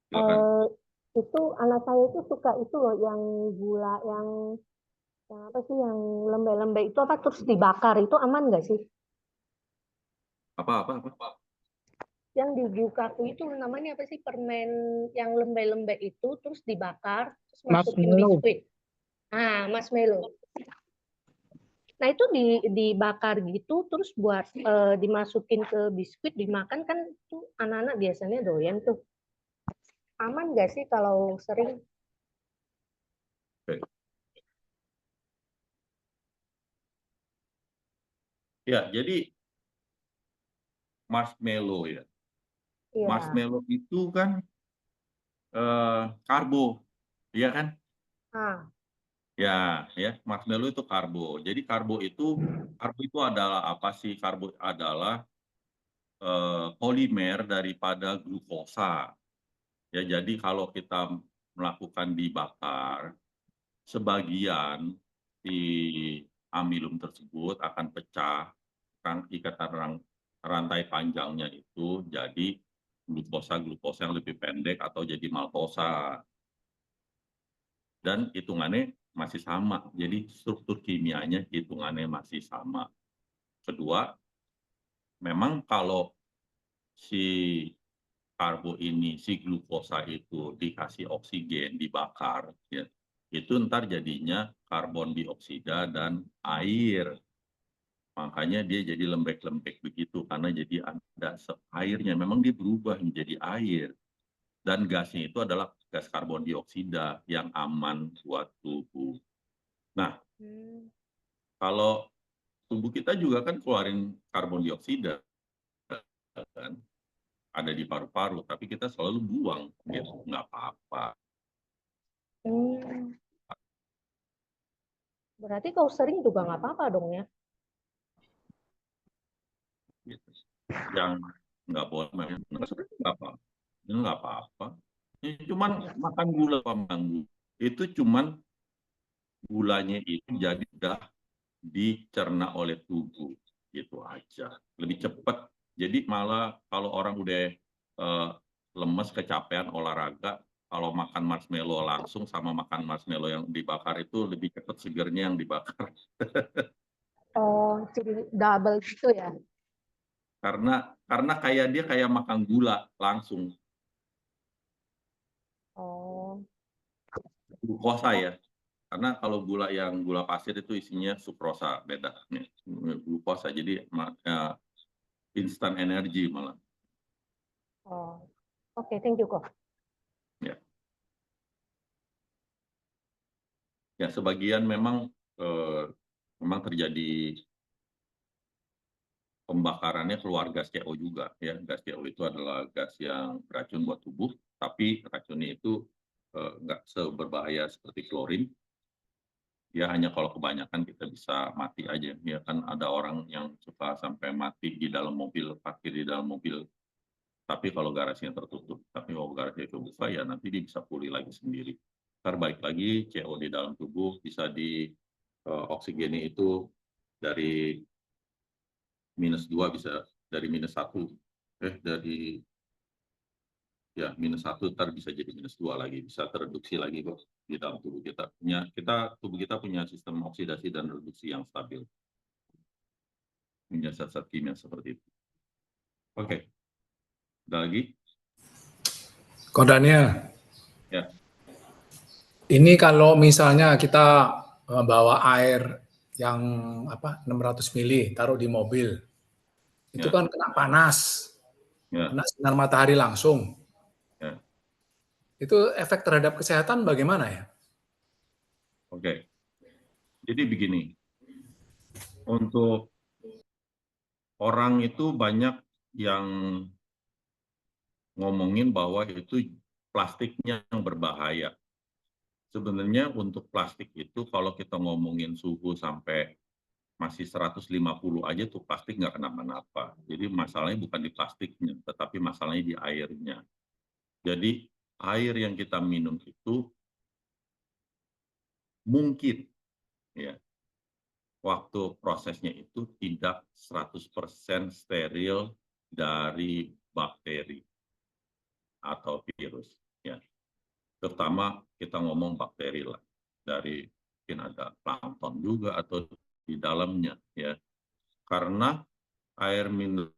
silakan. itu anak saya itu suka itu loh yang gula yang apa sih yang lembek-lembek itu apa terus dibakar itu aman nggak sih? Apa? Yang di Bukaku itu namanya apa sih permen yang lembek-lembek itu terus dibakar terus masukin Marshmallow. biskuit. Ah, marshmallow. Nah itu dibakar gitu terus buat dimasukin ke biskuit dimakan kan tuh anak-anak biasanya doyan tuh. Aman nggak sih kalau sering? Oke. Ya, jadi marshmallow ya. Iya. Marshmallow itu kan karbo, iya kan? Ah, Ya, marshmallow itu karbo. Jadi karbo itu adalah apa sih? Karbo adalah polimer daripada glukosa. Ya, jadi kalau kita melakukan dibakar, sebagian si amilum tersebut akan pecah, ikatan rantai panjangnya itu jadi glukosa yang lebih pendek atau jadi maltosa. Dan hitungannya masih sama. Jadi struktur kimianya hitungannya masih sama. Kedua, memang kalau si karbo ini, si glukosa itu dikasih oksigen, dibakar, ya, itu ntar jadinya karbon dioksida dan air. Makanya dia jadi lembek-lembek begitu, karena jadi ada airnya. Memang dia berubah menjadi air. Dan gasnya itu adalah gas karbon dioksida yang aman buat tubuh. Nah, kalau tubuh kita juga kan keluarin karbon dioksida, kan? Ada di paru-paru, tapi kita selalu buang, gitu. Nggak apa-apa. berarti kalau sering juga nggak apa-apa dong ya? Gitu. Yang nggak boleh main, nggak apa-apa. Ini nggak apa-apa. Ini cuman makan gula, itu cuman gulanya itu jadi udah dicerna oleh tubuh, gitu aja. Lebih cepat. Jadi malah kalau orang udah lemes, kecapean olahraga, kalau makan marshmallow langsung sama makan marshmallow yang dibakar itu lebih cepat segernya yang dibakar. Oh, jadi double gitu ya? Karena kayak dia kayak makan gula langsung, Oh, glukosa ya. Karena kalau gula pasir itu isinya sukrosa, beda nih. Glukosa jadi instant energy malah. oh, oke, thank you kok. Ya. Ya, sebagian memang terjadi pembakarannya keluar gas CO juga ya. Gas CO itu adalah gas yang beracun buat tubuh, tapi racunnya itu nggak seberbahaya seperti klorin. Ya hanya kalau kebanyakan kita bisa mati aja. Ya kan ada orang yang suka sampai mati di dalam mobil, parkir di dalam mobil. Tapi kalau garasinya tertutup, tapi kalau garasinya kebuka ya nanti dia bisa pulih lagi sendiri. Ntar balik lagi CO di dalam tubuh bisa di oksigeni itu dari -2 bisa dari -1 dari ya -1 ntar bisa jadi -2 lagi, bisa tereduksi lagi kok di dalam tubuh kita. Tubuh kita punya sistem oksidasi dan reduksi yang stabil, punya zat-zat kimia seperti itu. Oke, ada lagi? Ko Daniel, Ya, ini kalau misalnya kita bawa air yang 600 mili taruh di mobil, itu ya, kan kena panas, ya, kena sinar matahari langsung. ya. Itu efek terhadap kesehatan bagaimana ya? Oke. Jadi begini, untuk orang itu banyak yang ngomongin bahwa itu plastiknya yang berbahaya. Sebenarnya untuk plastik itu kalau kita ngomongin suhu sampai masih 150 aja tuh plastik nggak kenapa-napa. Jadi masalahnya bukan di plastiknya, tetapi masalahnya di airnya. Jadi air yang kita minum itu mungkin ya waktu prosesnya itu tidak 100% steril dari bakteri atau virus ya. Terutama kita ngomong bakteri lah, dari mungkin ada plankton juga atau di dalamnya ya. Karena air mineral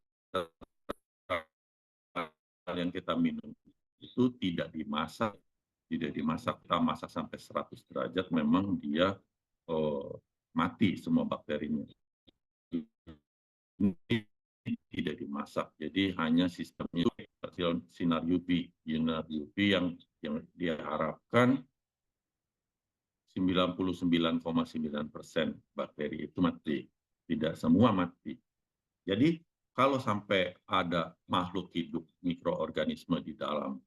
yang kita minum itu tidak dimasak, kita masak sampai 100 derajat memang dia mati semua bakterinya. Ini tidak dimasak, jadi hanya sistemnya sinar UV yang diharapkan 99,9% bakteri itu mati, tidak semua mati. Jadi kalau sampai ada makhluk hidup mikroorganisme di dalam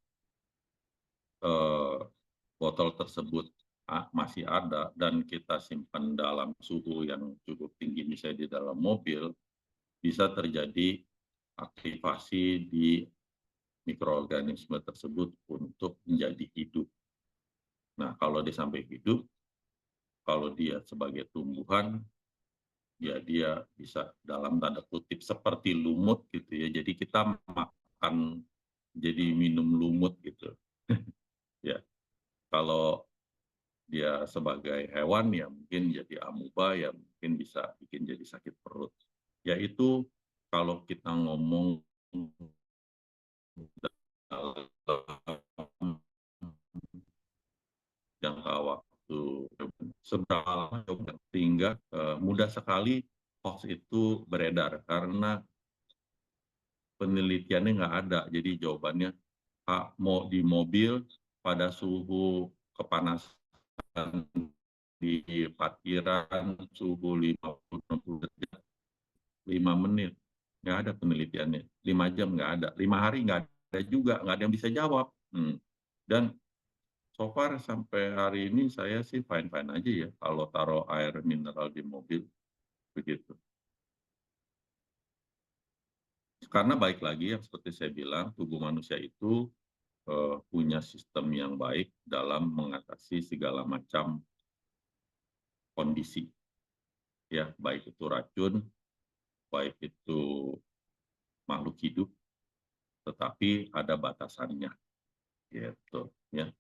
botol tersebut masih ada dan kita simpan dalam suhu yang cukup tinggi misalnya di dalam mobil, bisa terjadi aktivasi di mikroorganisme tersebut untuk menjadi hidup. Nah, kalau dia sampai hidup, kalau dia sebagai tumbuhan, ya dia bisa dalam tanda kutip seperti lumut gitu ya. Jadi kita makan jadi minum lumut gitu. Ya, kalau dia sebagai hewan ya mungkin jadi amuba ya mungkin bisa bikin jadi sakit perut. Yaitu kalau kita ngomong dalam jangka waktu seberapa lama sehingga mudah sekali hoax itu beredar karena penelitiannya nggak ada. Jadi jawabannya mau di mobil pada suhu kepanasan di parkiran suhu 50-60 derajat 5 menit. Nggak ada penelitiannya. 5 jam nggak ada. 5 hari nggak ada juga. Nggak ada yang bisa jawab. Dan so far sampai hari ini saya sih fine-fine aja ya kalau taruh air mineral di mobil. Begitu. Karena baik lagi yang seperti saya bilang, tubuh manusia itu punya sistem yang baik dalam mengatasi segala macam kondisi. Ya, baik itu racun, baik itu makhluk hidup, tetapi ada batasannya. Gitu, ya.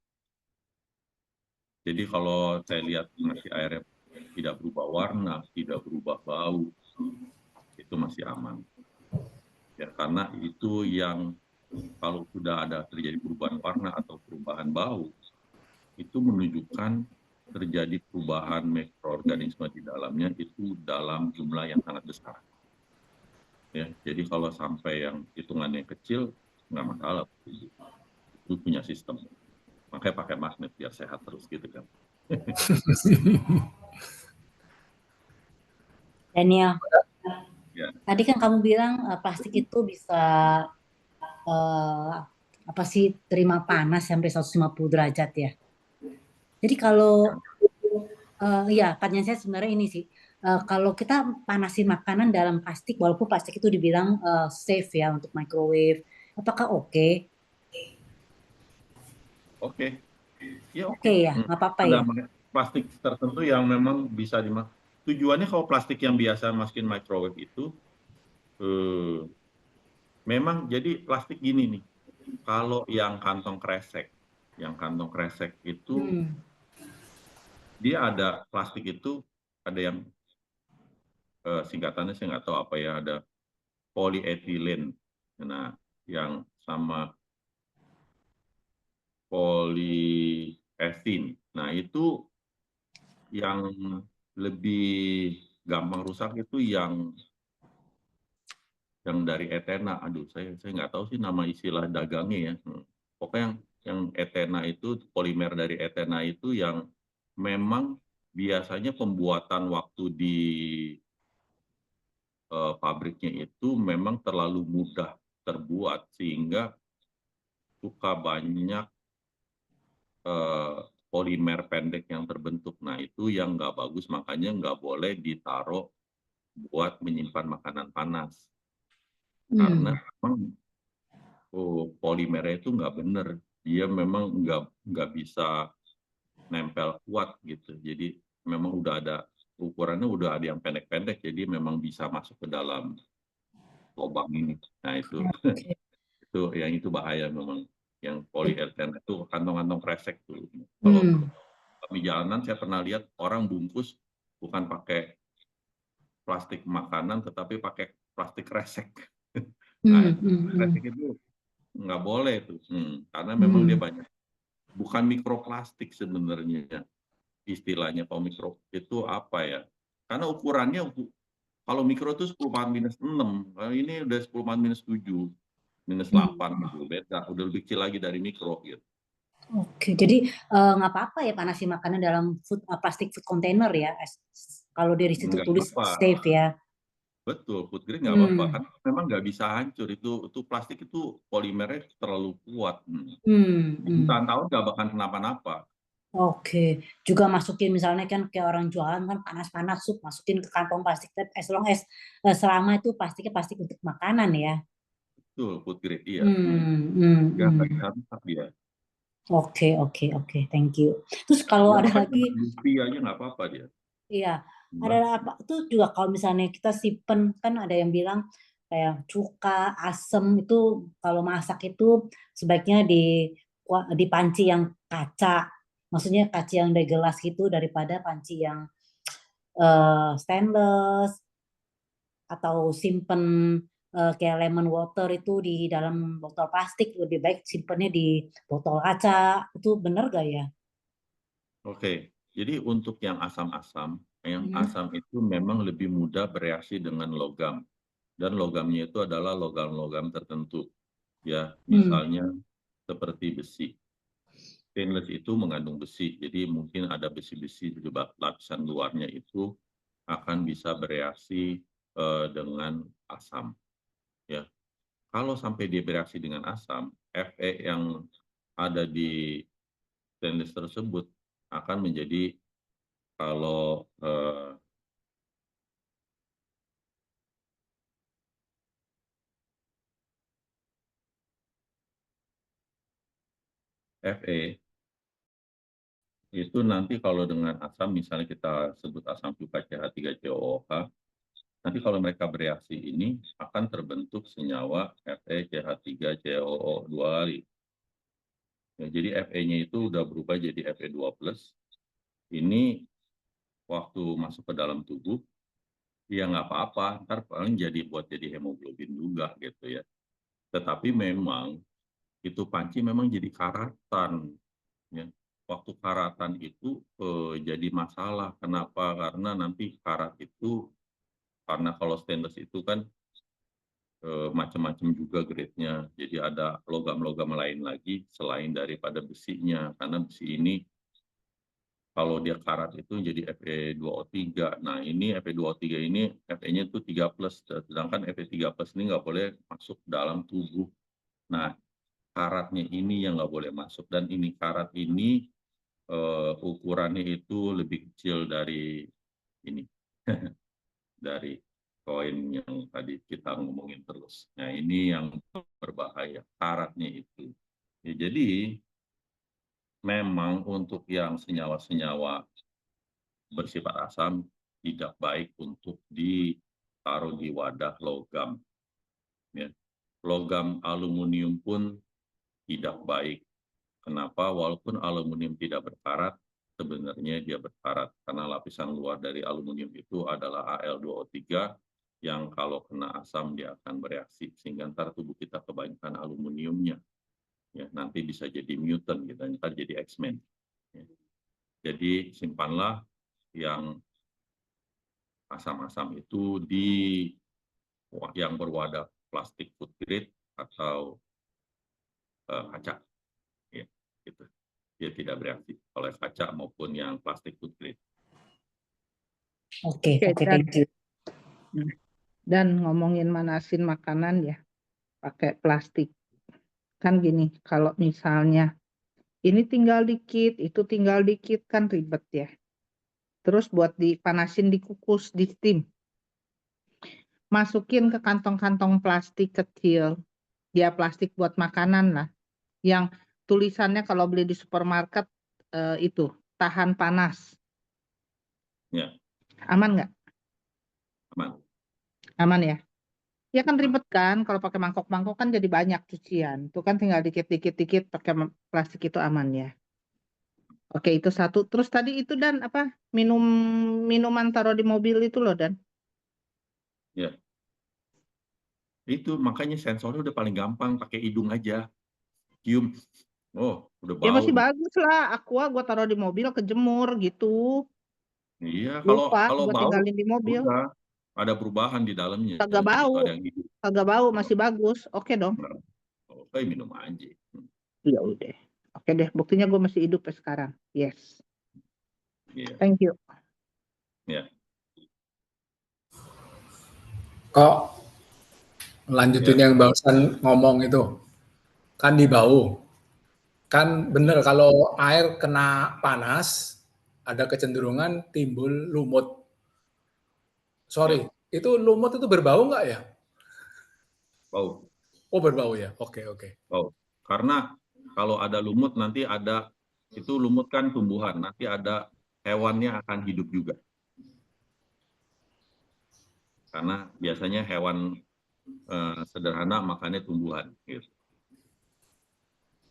Jadi kalau saya lihat masih airnya tidak berubah warna, tidak berubah bau, itu masih aman. Ya, karena itu yang kalau sudah ada terjadi perubahan warna atau perubahan bau, itu menunjukkan terjadi perubahan mikroorganisme di dalamnya itu dalam jumlah yang sangat besar. Ya, jadi kalau sampai yang hitungannya kecil, nggak masalah. Itu punya sistem. Makanya pakai magnet biar sehat terus gitu kan. Daniel, Ya. tadi kan kamu bilang plastik itu bisa terima panas sampai 150 derajat ya. Jadi kalau Iya, pertanyaan saya sebenarnya ini sih. Kalau kita panasin makanan dalam plastik, walaupun plastik itu dibilang safe ya untuk microwave, apakah oke? Oke, ya oke. Oke ya, nggak apa-apa Ada ya. plastik tertentu yang memang bisa dimakan. Tujuannya kalau plastik yang biasa masukin microwave itu, eh, memang jadi plastik gini nih. Kalau yang kantong kresek itu Hmm. dia ada plastik itu, ada yang singkatannya saya nggak tahu apa ya, ada polyethylene. Nah, yang sama polyethylene. Nah, itu yang lebih gampang rusak itu yang dari Etena. Aduh, saya nggak tahu sih nama istilah dagangnya ya. Pokoknya yang Etena itu, polimer dari Etena itu yang memang biasanya pembuatan waktu di pabriknya itu memang terlalu mudah terbuat sehingga suka banyak polimer pendek yang terbentuk. Nah, itu yang nggak bagus, makanya nggak boleh ditaruh buat menyimpan makanan panas. Karena Hmm. memang polimernya itu nggak benar. Dia memang nggak bisa nempel kuat gitu. Jadi memang udah ada ukurannya, udah ada yang pendek-pendek, jadi memang bisa masuk ke dalam lubang ini. Nah, Oke. itu bahaya memang. Yang polyethylene itu kantong-kantong kresek tuh. Kalau Hmm. di jalanan saya pernah lihat orang bungkus bukan pakai plastik makanan, tetapi pakai plastik kresek. Nah, Hmm. Hmm. Hmm. kresek itu nggak boleh tuh, karena memang dia Hmm. banyak. Bukan mikroplastik sebenarnya istilahnya. Kalau mikro itu apa ya? Karena ukurannya, kalau mikro itu 10⁻⁻6, ini udah 10⁻⁻7, -8 gitu, beda, udah lebih kecil lagi dari mikro gitu. Oke, jadi nggak apa-apa ya panasin makanan dalam plastik food container ya. Kalau dari situ Nggak tulis apa-apa, safe ya. betul, food grade nggak apa-apa, Hmm. karena memang nggak bisa hancur itu plastik itu polimernya terlalu kuat. Hmm. Hmm. Jutaan tahun nggak bakal kenapa-napa. Oke, juga masukin misalnya kan kayak orang jualan kan panas-panas sup masukin ke kantong plastik, as long as selama itu plastiknya plastik untuk makanan ya. Betul, food grade, iya. Hmm. Hmm. Nggak Hmm. bisa rusak dia. Oke, oke, oke, thank you. Terus kalau Ya ada bahkan lagi, bukti aja nggak apa-apa dia. iya, ada Mbak. apa itu juga kalau misalnya kita simpen kan ada yang bilang kayak cuka, asem itu kalau masak itu sebaiknya di panci yang kaca. Maksudnya kaca yang dari gelas gitu daripada panci yang stainless atau simpen kayak lemon water itu di dalam botol plastik lebih baik simpennya di botol kaca. Itu benar gak ya? Oke, jadi untuk yang asam-asam, yang Hmm. asam itu memang lebih mudah bereaksi dengan logam. Dan logamnya itu adalah logam-logam tertentu. Ya, Hmm. misalnya seperti besi. Stainless itu mengandung besi, jadi mungkin ada besi-besi di lapisan luarnya itu akan bisa bereaksi dengan asam. Ya, kalau sampai dia bereaksi dengan asam, Fe yang ada di stainless tersebut akan menjadi, kalau Fe itu nanti kalau dengan asam, misalnya kita sebut asam cuka CH3COOH, nanti kalau mereka bereaksi ini akan terbentuk senyawa FeCH3COO dua kali. Ya, jadi Fe-nya itu udah berubah jadi Fe2+. Ini waktu masuk ke dalam tubuh, ya nggak apa-apa, ntar paling jadi hemoglobin juga gitu ya. Tetapi memang itu panci memang jadi karatan. Ya. Waktu karatan itu jadi masalah. Kenapa? Karena nanti karat itu, karena kalau stainless itu kan macam-macam juga grade-nya. Jadi ada logam-logam lain lagi selain daripada besinya. Karena besi ini kalau dia karat itu jadi Fe2O3. Nah, ini Fe2O3 ini Fe-nya itu 3+, sedangkan Fe3+ ini nggak boleh masuk dalam tubuh. Nah, karatnya ini yang nggak boleh masuk, dan ini karat ini ukurannya itu lebih kecil dari ini, dari koin yang tadi kita ngomongin terus. Nah, ini yang berbahaya, karatnya itu. Ya, jadi memang untuk yang senyawa-senyawa bersifat asam tidak baik untuk ditaruh di wadah logam. Ya. Logam aluminium pun tidak baik. Kenapa? Walaupun aluminium tidak berkarat, sebenarnya dia berkarat karena lapisan luar dari aluminium itu adalah Al2O3 yang kalau kena asam dia akan bereaksi sehingga ntar tubuh kita kebanyakan aluminiumnya. Ya, nanti bisa jadi mutant gitu, ntar jadi X-Men. Ya. Jadi simpanlah yang asam-asam itu di yang berwadah plastik food grade atau kaca. Ya, gitu. Dia tidak bereaksi oleh kaca maupun yang plastik food grade. Oke, Oke, thank you. dan ngomongin manasin makanan ya, pakai plastik. Kan gini, kalau misalnya ini tinggal dikit, itu tinggal dikit, kan ribet ya. Terus buat dipanasin, dikukus, di steam. Masukin ke kantong-kantong plastik kecil. Ya plastik buat makanan lah. Yang tulisannya kalau beli di supermarket itu, tahan panas. Ya, Aman nggak? aman. Aman ya? Ya kan ribet kan, kalau pakai mangkok-mangkok kan jadi banyak cucian. Itu kan tinggal dikit-dikit pakai plastik itu aman ya. Oke, itu satu. Terus tadi itu Dan apa? Minuman taruh di mobil itu loh Dan. Ya, itu makanya sensornya udah paling gampang, pakai hidung aja, cium. Oh, udah Ya bau masih nih. bagus lah. Aqua gua taruh di mobil kejemur gitu. Iya, Lupa kalau gua bau tinggalin di mobil. udah ada perubahan di dalamnya Kagak di situ, bau. ada yang hidup. Kagak bau, masih bagus. Oke dong. Nah, oke, minum aja. Ya udah. Oke deh, buktinya gue masih hidup ya sekarang. Yes. Iya, Thank you. ya. Kok lanjutin yang barusan ngomong itu, kan di bau. Kan bener kalau air kena panas, ada kecenderungan timbul lumut. Sorry, itu lumut itu berbau nggak ya? Bau, Oh berbau ya, oke. bau. Karena kalau ada lumut nanti ada, itu lumut kan tumbuhan, nanti ada hewannya akan hidup juga. Karena biasanya hewan sederhana makannya tumbuhan. Gitu.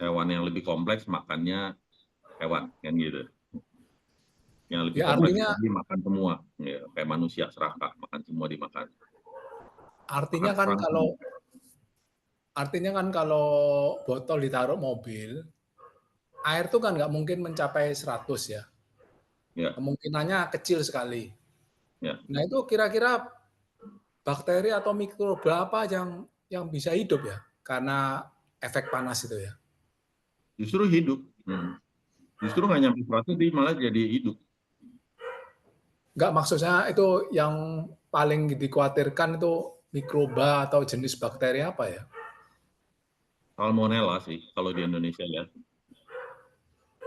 Hewan yang lebih kompleks makannya hewan, kan gitu. Yang lebih Ya kompleks artinya lagi makan semua, ya, kayak manusia serakah, makan semua dimakan. artinya Makan kan serangga. kalau botol ditaruh mobil, air tuh kan nggak mungkin mencapai 100 ya. Ya, Kemungkinannya kecil sekali. ya. Nah itu kira-kira bakteri atau mikroba apa yang bisa hidup ya karena efek panas itu ya. Justru hidup. Justru nggak nyampe 100, dia malah jadi hidup. Enggak, maksudnya itu yang paling dikhawatirkan itu mikroba atau jenis bakteri apa ya? Salmonella sih, kalau di Indonesia ya.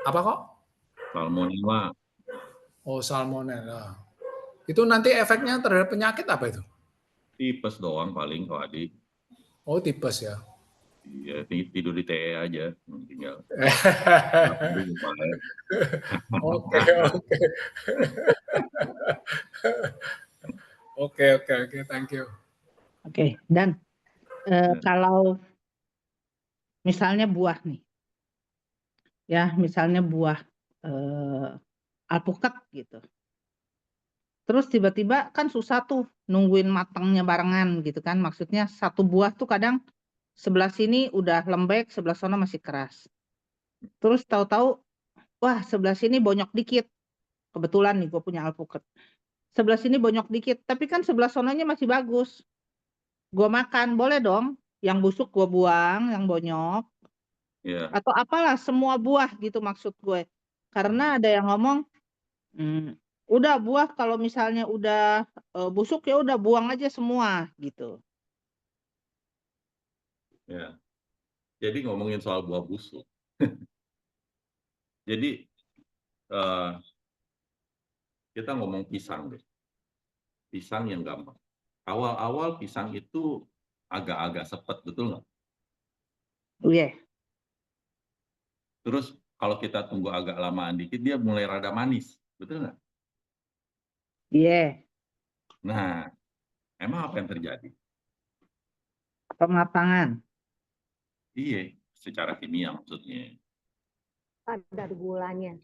Apa kok? Salmonella, Oh, salmonella. Itu nanti efeknya terhadap penyakit apa itu? tipes doang paling kalau adik. Oh, tipes ya. Ya, tidur di TE aja, tinggal. Oke. Oke, thank you. Oke, Dan kalau misalnya buah nih, ya misalnya buah alpukat gitu. Terus tiba-tiba kan susah tuh nungguin matangnya barengan gitu kan. Maksudnya satu buah tuh kadang sebelah sini udah lembek, sebelah sana masih keras. Terus tahu-tahu, wah sebelah sini bonyok dikit. Kebetulan nih gue punya alpukat. Sebelah sini bonyok dikit, tapi kan sebelah sononya masih bagus. Gue makan, boleh dong. Yang busuk gue buang, yang bonyok. Ya, Atau apalah, semua buah gitu maksud gue. Karena ada yang ngomong, udah buah kalau misalnya udah busuk ya udah buang aja semua gitu. ya. Jadi ngomongin soal buah busuk. Jadi eh, kita ngomong pisang deh. Pisang yang gampang. Awal-awal pisang itu agak-agak sepet, betul nggak? Iya. Terus kalau kita tunggu agak lamaan dikit, dia mulai rada manis, betul nggak? Iya. Nah, emang apa yang terjadi? Pematangan. Iya, secara kimia maksudnya. Kadar gulanya.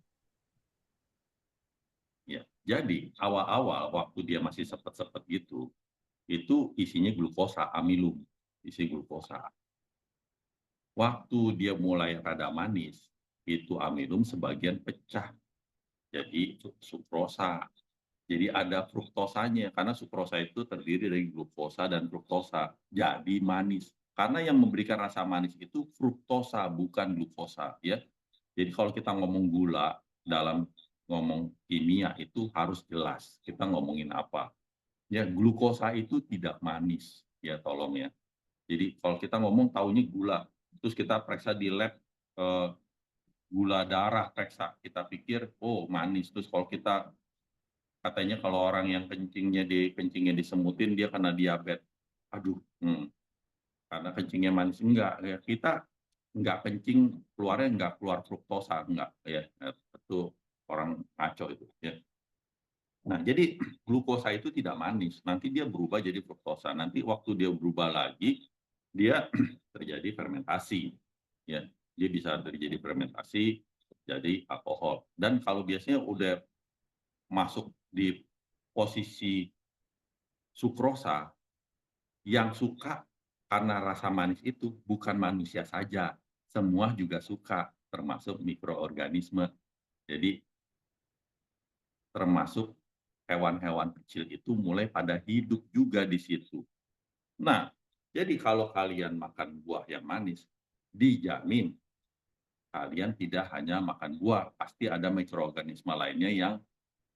Ya, jadi awal-awal waktu dia masih sepet-sepet gitu, itu isinya glukosa, amilum, isi glukosa. Waktu dia mulai rada manis, itu amilum sebagian pecah jadi sukrosa. Jadi ada fruktosanya, karena sukrosa itu terdiri dari glukosa dan fruktosa, jadi manis. Karena yang memberikan rasa manis itu fruktosa, bukan glukosa, ya. Jadi kalau kita ngomong gula dalam ngomong kimia itu harus jelas kita ngomongin apa. Ya, glukosa itu tidak manis, ya tolong ya. Jadi kalau kita ngomong taunya gula, terus kita periksa di lab gula darah periksa, kita pikir oh manis. Terus kalau kita katanya kalau orang yang kencingnya disemutin dia kena diabetes. Aduh, karena kencingnya manis enggak ya, kita enggak kencing keluarnya enggak keluar fruktosa enggak ya, itu orang ngaco itu ya. Nah, jadi glukosa itu tidak manis, nanti dia berubah jadi fruktosa. Nanti waktu dia berubah lagi dia terjadi fermentasi ya. Dia bisa terjadi fermentasi jadi alkohol. Dan kalau biasanya udah masuk di posisi sukrosa, yang suka karena rasa manis itu bukan manusia saja, semua juga suka, termasuk mikroorganisme. Jadi termasuk hewan-hewan kecil itu mulai pada hidup juga di situ. Nah, jadi kalau kalian makan buah yang manis, dijamin kalian tidak hanya makan buah, pasti ada mikroorganisme lainnya yang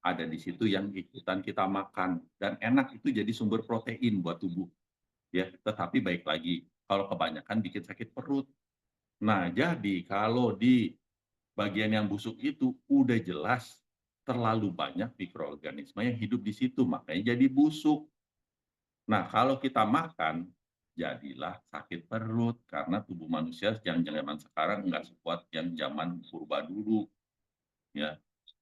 ada di situ yang ikutan kita makan. Dan enak itu jadi sumber protein buat tubuh. Ya, tetapi baik lagi, kalau kebanyakan bikin sakit perut. Nah, jadi kalau di bagian yang busuk itu udah jelas terlalu banyak mikroorganisme yang hidup di situ, makanya jadi busuk. Nah, kalau kita makan, jadilah sakit perut karena tubuh manusia yang zaman sekarang nggak sekuat yang zaman purba dulu. Ya,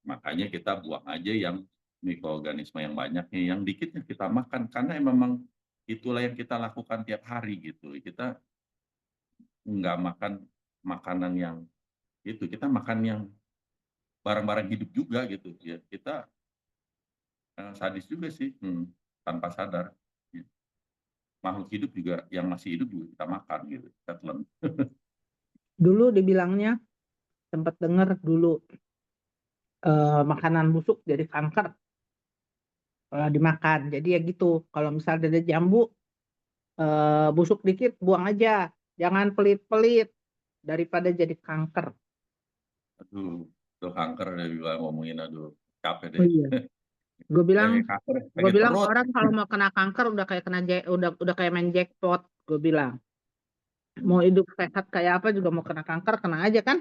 makanya kita buang aja yang mikroorganisme yang banyaknya, yang dikitnya kita makan karena memang itulah yang kita lakukan tiap hari gitu. Kita nggak makan makanan yang itu, kita makan yang barang-barang hidup juga gitu ya. Kita sadis juga sih, tanpa sadar. Ya. Makhluk hidup juga yang masih hidup juga kita makan gitu. Kita telan. Dulu dibilangnya, sempat dengar dulu makanan busuk jadi kanker kalau dimakan. Jadi ya gitu, kalau misalnya ada jambu busuk dikit buang aja, jangan pelit-pelit daripada jadi kanker. Aduh, itu kanker ya juga ngomongin, aduh capek Oh deh. iya. Gue bilang Kanker, gue sakit bilang perut. orang kalau mau kena kanker udah kayak udah kayak main jackpot. Gue bilang mau hidup sehat kayak apa juga mau kena kanker kena aja kan.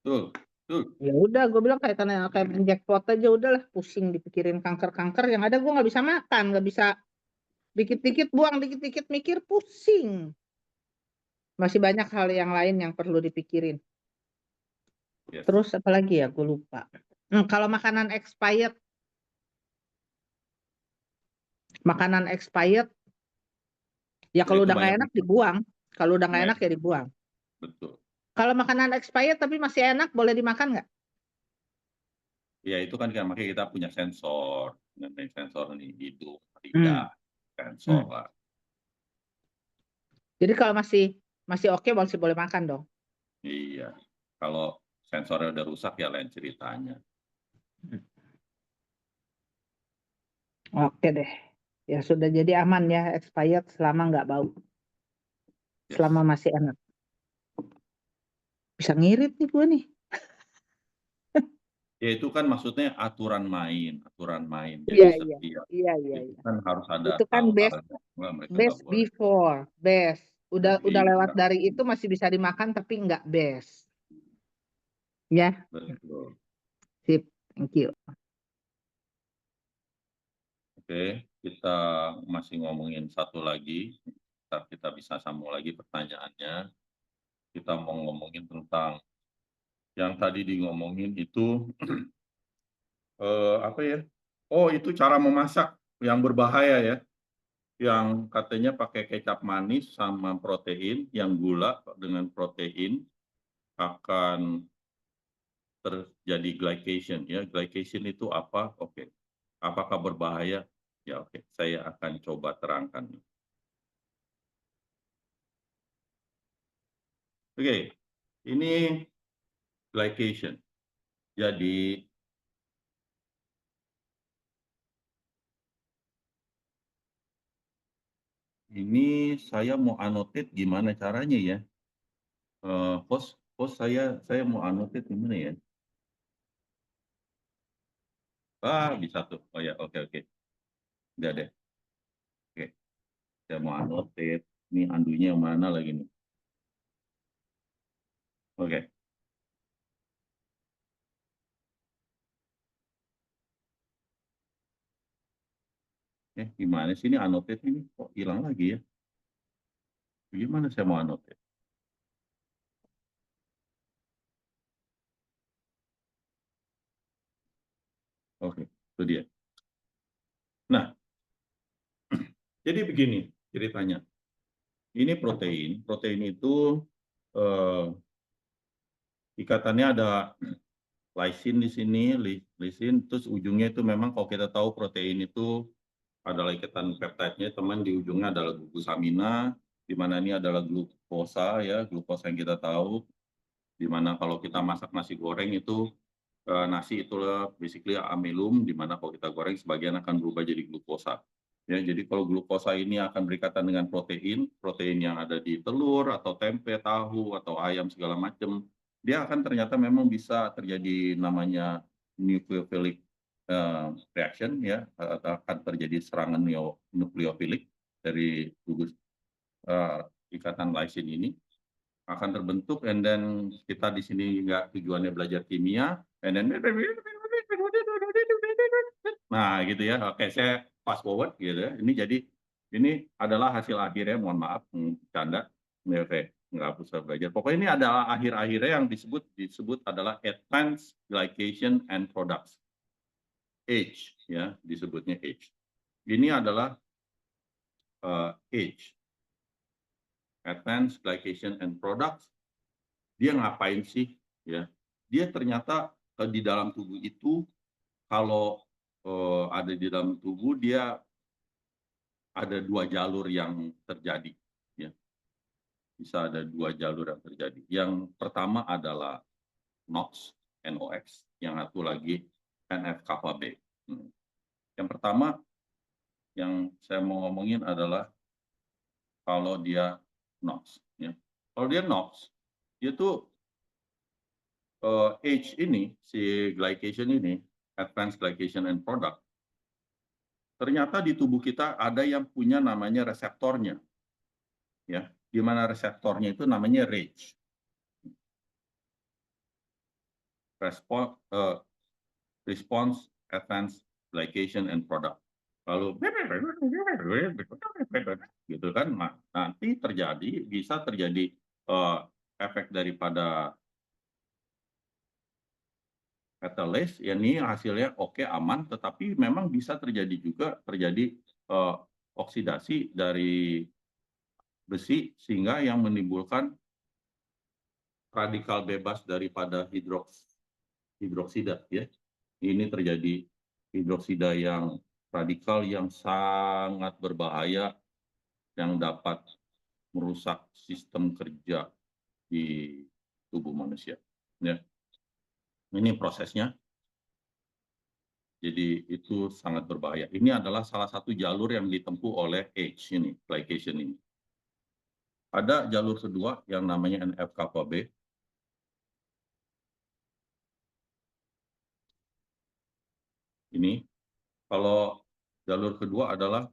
Tuh, tuh. Ya udah, gue bilang kayak main jackpot aja, udahlah pusing dipikirin kanker yang ada gue nggak bisa makan, nggak bisa dikit-dikit buang, dikit-dikit mikir, pusing. Masih banyak hal yang lain yang perlu dipikirin. Yes. Terus apa lagi ya, gue lupa. Kalau makanan expired ya kalau itu udah nggak banyak enak dibuang, kalau udah nggak ya, enak ya dibuang. betul. Kalau makanan expired tapi masih enak, boleh dimakan nggak? Ya itu kan makanya kita punya sensor, sensor nih hidung, lidah, sensor lah. Jadi kalau masih oke masih boleh makan dong. Iya, kalau sensornya udah rusak ya lain ceritanya. Oke deh, ya sudah, jadi aman ya expired selama nggak bau, Yes. selama masih enak. Bisa ngirit nih gue nih. Ya itu kan maksudnya aturan main. Iya, Jadi iya. setiap Iya. itu kan harus ada Itu kan hal-hal yang mereka nggak best boleh. before, best. Udah Iya, lewat dari itu masih bisa dimakan tapi nggak best. Ya. betul. Sip, thank you. Oke, kita masih ngomongin satu lagi. Ntar kita bisa sambung lagi pertanyaannya. Kita mau ngomongin tentang yang tadi ngomongin itu apa ya? Oh, itu cara memasak yang berbahaya ya. Yang katanya pakai kecap manis sama protein, yang gula dengan protein akan terjadi glycation ya. Glycation itu apa? Oke. Apakah berbahaya? Ya oke, saya akan coba terangkan. Oke, ini glycation. Jadi ini saya mau annotate gimana caranya ya? Host saya mau annotate gimana ya? Bisa tuh. Oh ya, oke. Udah deh. Oke, saya mau annotate. Ini andunya yang mana lagi nih? Oke. Gimana sih ini annotate ini? Kok hilang lagi ya? Gimana saya mau annotate? Oke, itu dia. Nah, jadi begini ceritanya. Ini protein. Protein itu ikatannya ada lysin di sini, lysin, terus ujungnya itu memang kalau kita tahu protein itu adalah ikatan peptide-nya, teman di ujungnya adalah glukosamina, di mana ini adalah glukosa ya, glukosa yang kita tahu, di mana kalau kita masak nasi goreng itu nasi itulah basically amilum, di mana kalau kita goreng sebagian akan berubah jadi glukosa. Ya, jadi kalau glukosa ini akan berikatan dengan protein, protein yang ada di telur atau tempe, tahu atau ayam segala macam, dia akan ternyata memang bisa terjadi namanya nucleophilic reaction ya, akan terjadi serangan nukleofilik dari gugus ikatan lysin ini akan terbentuk, and then kita di sini nggak tujuannya belajar kimia, and then nah gitu ya. Oke, saya fast forward gitu ya. Ini adalah hasil akhirnya, mohon maaf canda. Oke, nggak usah belajar. Pokoknya ini adalah akhir-akhirnya yang disebut adalah advanced glycation and products. Age ya, disebutnya age. Ini adalah age. Advanced glycation and products. Dia ngapain sih ya? Dia ternyata di dalam tubuh itu, kalau ada di dalam tubuh, dia ada 2 jalur yang terjadi ya. Bisa ada 2 jalur yang terjadi. Yang pertama adalah NOx, yang satu lagi NF-kappa B. Yang pertama yang saya mau ngomongin adalah kalau dia NOx ya. Kalau dia NOx, itu H ini, si glycation ini, advanced glycation and product, ternyata di tubuh kita ada yang punya namanya reseptornya, ya, di mana reseptornya itu namanya RAGE, response advanced glycation and product. Lalu gitu kan, nanti bisa terjadi efek daripada catalase, ya ini hasilnya oke, aman, tetapi memang bisa terjadi oksidasi dari besi sehingga yang menimbulkan radikal bebas daripada hidroksida ya. Ini terjadi hidroksida yang radikal yang sangat berbahaya yang dapat merusak sistem kerja di tubuh manusia ya. Ini prosesnya. Jadi itu sangat berbahaya. Ini adalah salah satu jalur yang ditempuh oleh H ini, glycation ini. Ada jalur kedua yang namanya NF-kappa B. Ini kalau jalur kedua adalah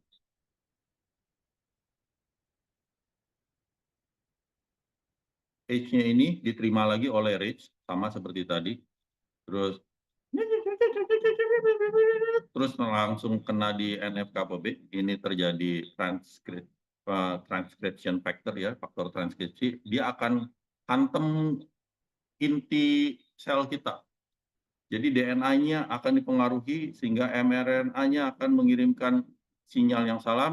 H-nya ini diterima lagi oleh RAGE sama seperti tadi. Terus terus langsung kena di NF-kappa B, ini terjadi transcription factor ya, faktor transkripsi, dia akan hantam inti sel kita. Jadi DNA-nya akan dipengaruhi sehingga mRNA-nya akan mengirimkan sinyal yang salah.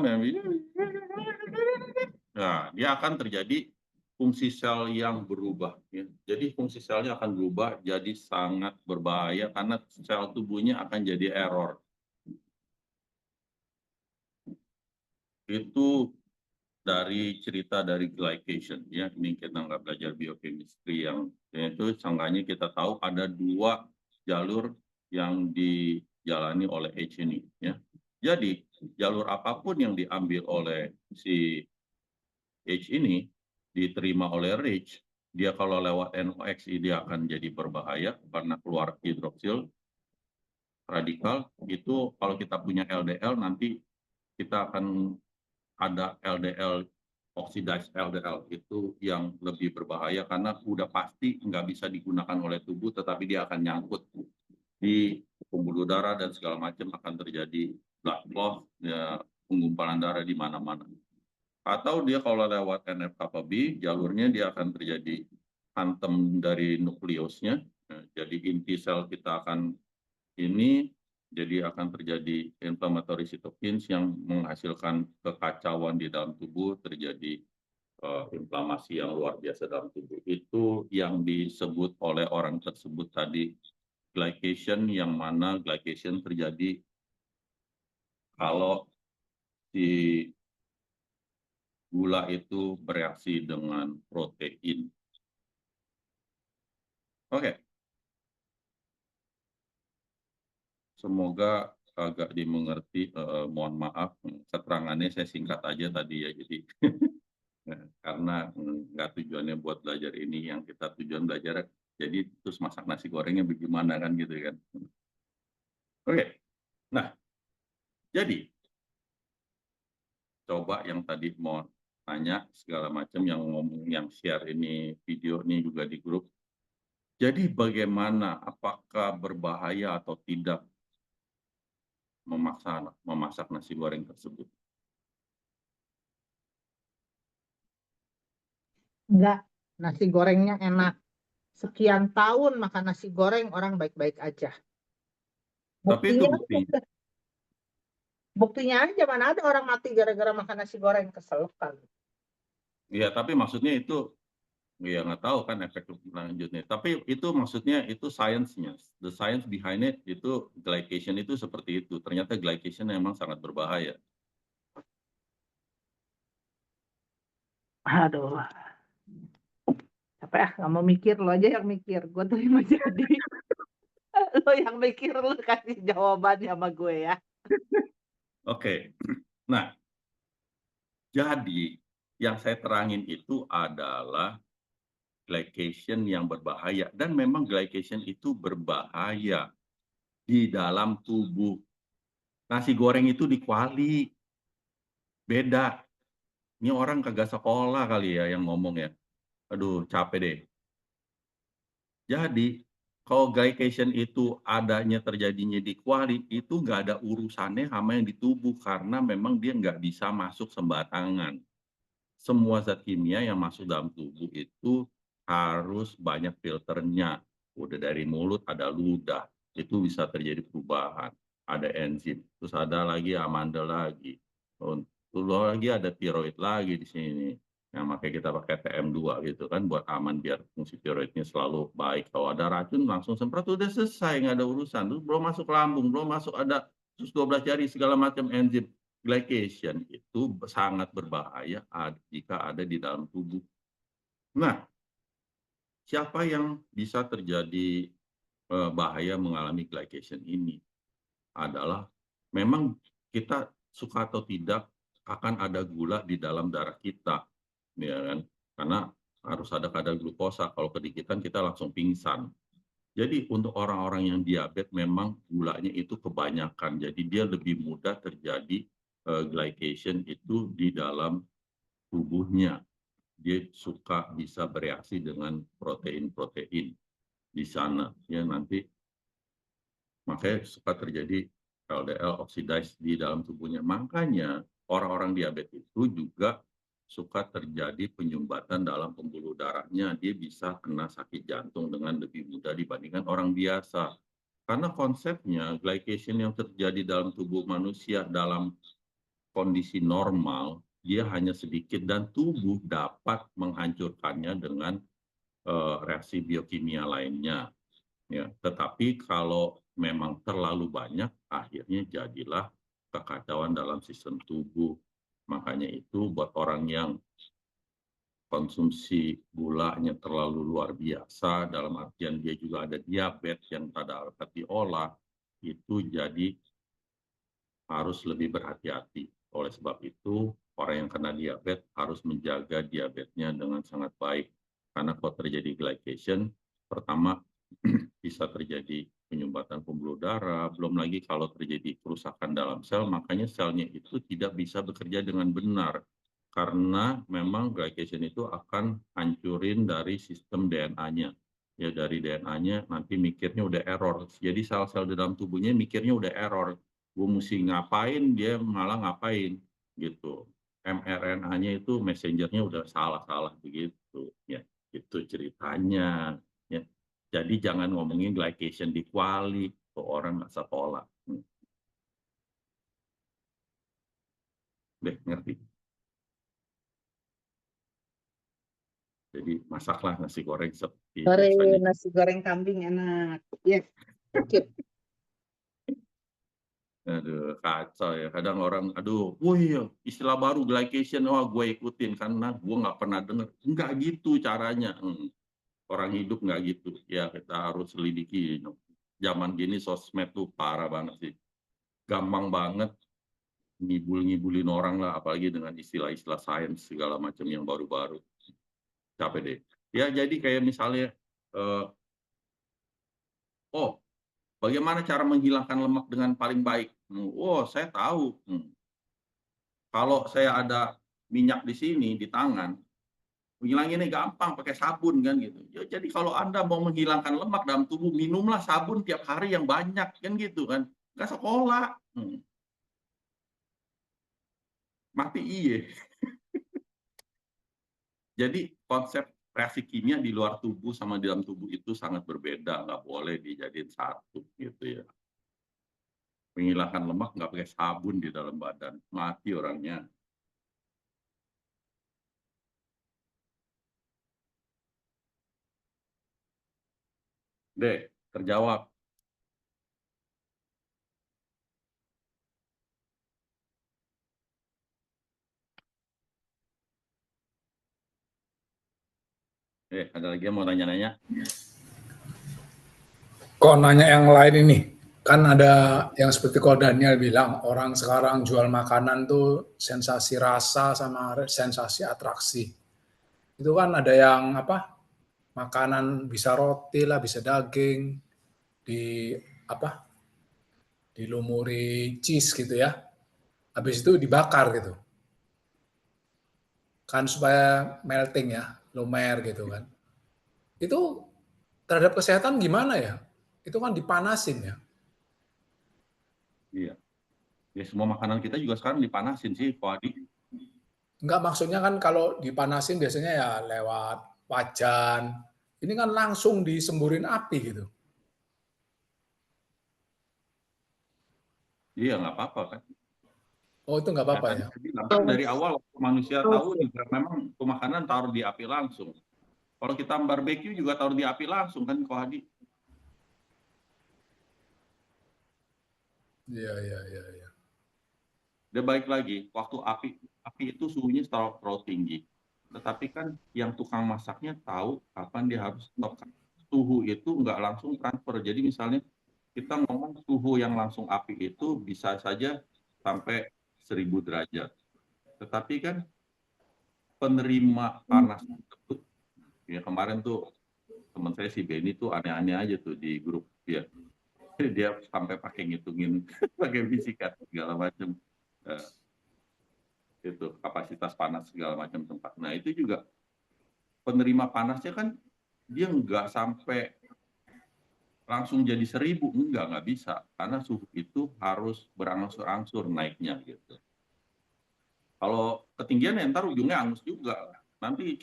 Nah, dia akan terjadi fungsi sel yang berubah. Ya. Jadi fungsi selnya akan berubah jadi sangat berbahaya karena sel tubuhnya akan jadi error. Itu dari cerita dari glycation. Ya, ini kita nggak belajar biochemistry yang itu seenggaknya kita tahu ada 2 jalur yang dijalani oleh H ini. Ya. Jadi jalur apapun yang diambil oleh si H ini diterima oleh Rich, dia kalau lewat NOx dia akan jadi berbahaya karena keluar hidroksil radikal. Itu kalau kita punya LDL nanti kita akan ada LDL, oxidized LDL, itu yang lebih berbahaya karena udah pasti nggak bisa digunakan oleh tubuh, tetapi dia akan nyangkut di pembuluh darah dan segala macam, akan terjadi blood clot, ya, penggumpalan darah di mana-mana. Atau dia kalau lewat NF-kappa-B, jalurnya dia akan terjadi hantam dari nukleusnya, jadi inti sel kita akan ini, jadi akan terjadi inflammatory cytokines yang menghasilkan kekacauan di dalam tubuh, terjadi inflamasi yang luar biasa dalam tubuh. Itu yang disebut oleh orang tersebut tadi glycation, yang mana glycation terjadi kalau si gula itu bereaksi dengan protein. Oke. Semoga agak dimengerti. Mohon maaf, keterangannya saya singkat aja tadi ya. Jadi karena nggak tujuannya buat belajar ini, yang kita tujuan belajar jadi terus masak nasi gorengnya bagaimana kan gitu kan. Oke. Nah, jadi coba yang tadi mau tanya segala macam, yang ngomong, yang share ini video ini juga di grup. Jadi bagaimana, apakah berbahaya atau tidak memasak nasi goreng tersebut? Enggak, nasi gorengnya enak. Sekian tahun makan nasi goreng orang baik-baik aja. Tapi itu Buktinya, buktinya aja mana ada orang mati gara-gara makan nasi goreng, kesel kan. ya, tapi maksudnya itu ya nggak tahu kan efek lanjutnya. Tapi itu maksudnya itu science-nya. The science behind it itu glycation itu seperti itu. Ternyata glycation memang sangat berbahaya. Aduh. Apa ya, nggak mau mikir, lo aja yang mikir. Gue terima jadi. Lo yang mikir, lo kasih jawabannya sama gue ya. Oke. Nah, jadi yang saya terangin itu adalah glycation yang berbahaya. Dan memang glycation itu berbahaya di dalam tubuh. Nasi goreng itu dikuali. Beda. Ini orang kagak sekolah kali ya yang ngomong ya. Aduh, capek deh. Jadi, kalau glycation itu adanya terjadinya di kuali, itu nggak ada urusannya sama yang di tubuh, karena memang dia nggak bisa masuk sembarangan. Semua zat kimia yang masuk dalam tubuh itu harus banyak filternya. Udah dari mulut, ada ludah. Itu bisa terjadi perubahan. Ada enzim. Terus ada lagi amandel lagi. Terus lagi ada tiroid lagi di sini. Yang makanya kita pakai TM2 gitu kan, buat aman, biar fungsi tiroidnya selalu baik. Kalau ada racun langsung semprot, udah selesai, nggak ada urusan. Terus belum masuk lambung, belum masuk ada sus 12 jari, segala macam enzim. Glycation itu sangat berbahaya jika ada di dalam tubuh. Nah, siapa yang bisa terjadi bahaya mengalami glycation ini? Adalah memang kita suka atau tidak akan ada gula di dalam darah kita, ya kan? Karena harus ada kadar glukosa. Kalau kedikitan kita langsung pingsan. Jadi untuk orang-orang yang diabetes memang gulanya itu kebanyakan. Jadi dia lebih mudah terjadi glycation itu di dalam tubuhnya. Dia suka bisa bereaksi dengan protein-protein di sana. Ya nanti Makanya suka terjadi LDL oxidize di dalam tubuhnya. Makanya orang-orang diabetes itu juga suka terjadi penyumbatan dalam pembuluh darahnya. Dia bisa kena sakit jantung dengan lebih mudah dibandingkan orang biasa. Karena konsepnya glycation yang terjadi dalam tubuh manusia dalam kondisi normal, dia hanya sedikit dan tubuh dapat menghancurkannya dengan reaksi biokimia lainnya. Ya, tetapi kalau memang terlalu banyak, akhirnya jadilah kekacauan dalam sistem tubuh. Makanya itu buat orang yang konsumsi gulanya terlalu luar biasa, dalam artian dia juga ada diabetes yang pada dapat diolah, itu jadi harus lebih berhati-hati. Oleh sebab itu, orang yang kena diabetes harus menjaga diabetesnya dengan sangat baik. Karena kalau terjadi glycation, pertama bisa terjadi penyumbatan pembuluh darah, belum lagi kalau terjadi kerusakan dalam sel, makanya selnya itu tidak bisa bekerja dengan benar. Karena memang glycation itu akan hancurin dari sistem DNA-nya. Ya dari DNA-nya nanti mikirnya udah error. Jadi sel-sel di dalam tubuhnya mikirnya udah error. Gue mesti ngapain, dia malah ngapain gitu. mRNA-nya itu messengernya udah salah-salah begitu. Ya, itu ceritanya. Ya. Jadi jangan ngomongin glycation di kuali, tuh orang nggak sekolah. Deh, ngerti. Jadi masaklah nasi goreng seperti Sore biasanya. nasi goreng kambing enak. Ya, oke. Aduh, kacau ya. Kadang orang, aduh, wih, istilah baru glycation, wah gue ikutin karena gue nggak pernah dengar. Nggak gitu caranya. Orang hidup nggak gitu. Ya kita harus selidiki. Zaman gini sosmed tuh parah banget sih. Gampang banget ngibul-ngibulin orang lah, apalagi dengan istilah-istilah sains segala macam yang baru-baru. Capek deh. Ya jadi kayak misalnya, oh bagaimana cara menghilangkan lemak dengan paling baik? Oh saya tahu. Kalau saya ada minyak di sini di tangan, menghilanginnya gampang pakai sabun kan gitu. Ya, jadi kalau Anda mau menghilangkan lemak dalam tubuh, minumlah sabun tiap hari yang banyak kan gitu kan. Nggak sekolah. Mati iya. Jadi konsep reaksi kimia di luar tubuh sama di dalam tubuh itu sangat berbeda, nggak boleh dijadiin satu gitu ya. Menghilangkan lemak nggak pakai sabun di dalam badan, mati orangnya. Deh, terjawab. Ada lagi yang mau nanya-nanya? Kok nanya yang lain ini? Kan ada yang seperti kalau Daniel bilang, orang sekarang jual makanan tuh sensasi rasa sama sensasi atraksi. Itu kan ada yang apa? Makanan bisa roti lah, bisa daging, di apa? Dilumuri cheese gitu ya. Habis itu dibakar gitu. Kan supaya melting ya, lumer gitu kan. Itu terhadap kesehatan gimana ya? Itu kan dipanasin ya. Iya. Ya semua makanan kita juga sekarang dipanasin sih, Pak Adi. Enggak, maksudnya kan kalau dipanasin biasanya ya lewat wajan. Ini kan langsung disemburin api gitu. Iya nggak apa-apa kan. Oh itu nggak apa-apa ya? Kan dari awal manusia tahu juga memang makanan taruh di api langsung. Kalau kita barbeque juga taruh di api langsung kan, Pak Adi. Iya. Dia balik lagi, waktu api itu suhunya terlalu tinggi. Tetapi kan yang tukang masaknya tahu kapan dia harus stop. Suhu itu nggak langsung transfer. Jadi misalnya kita ngomong suhu yang langsung api itu bisa saja sampai 1000 derajat. Tetapi kan penerima panas tersebut, ya kemarin tuh teman saya si Benny tuh aneh-aneh aja tuh di grup dia. Dia sampai pakai ngitungin pakai fisika segala macam. Itu kapasitas panas segala macam tempat. Nah itu juga penerima panasnya kan dia nggak sampai langsung jadi 1000, nggak bisa. Karena suhu itu harus berangsur-angsur naiknya gitu. Kalau ketinggian ya ntar ujungnya angus juga. Nanti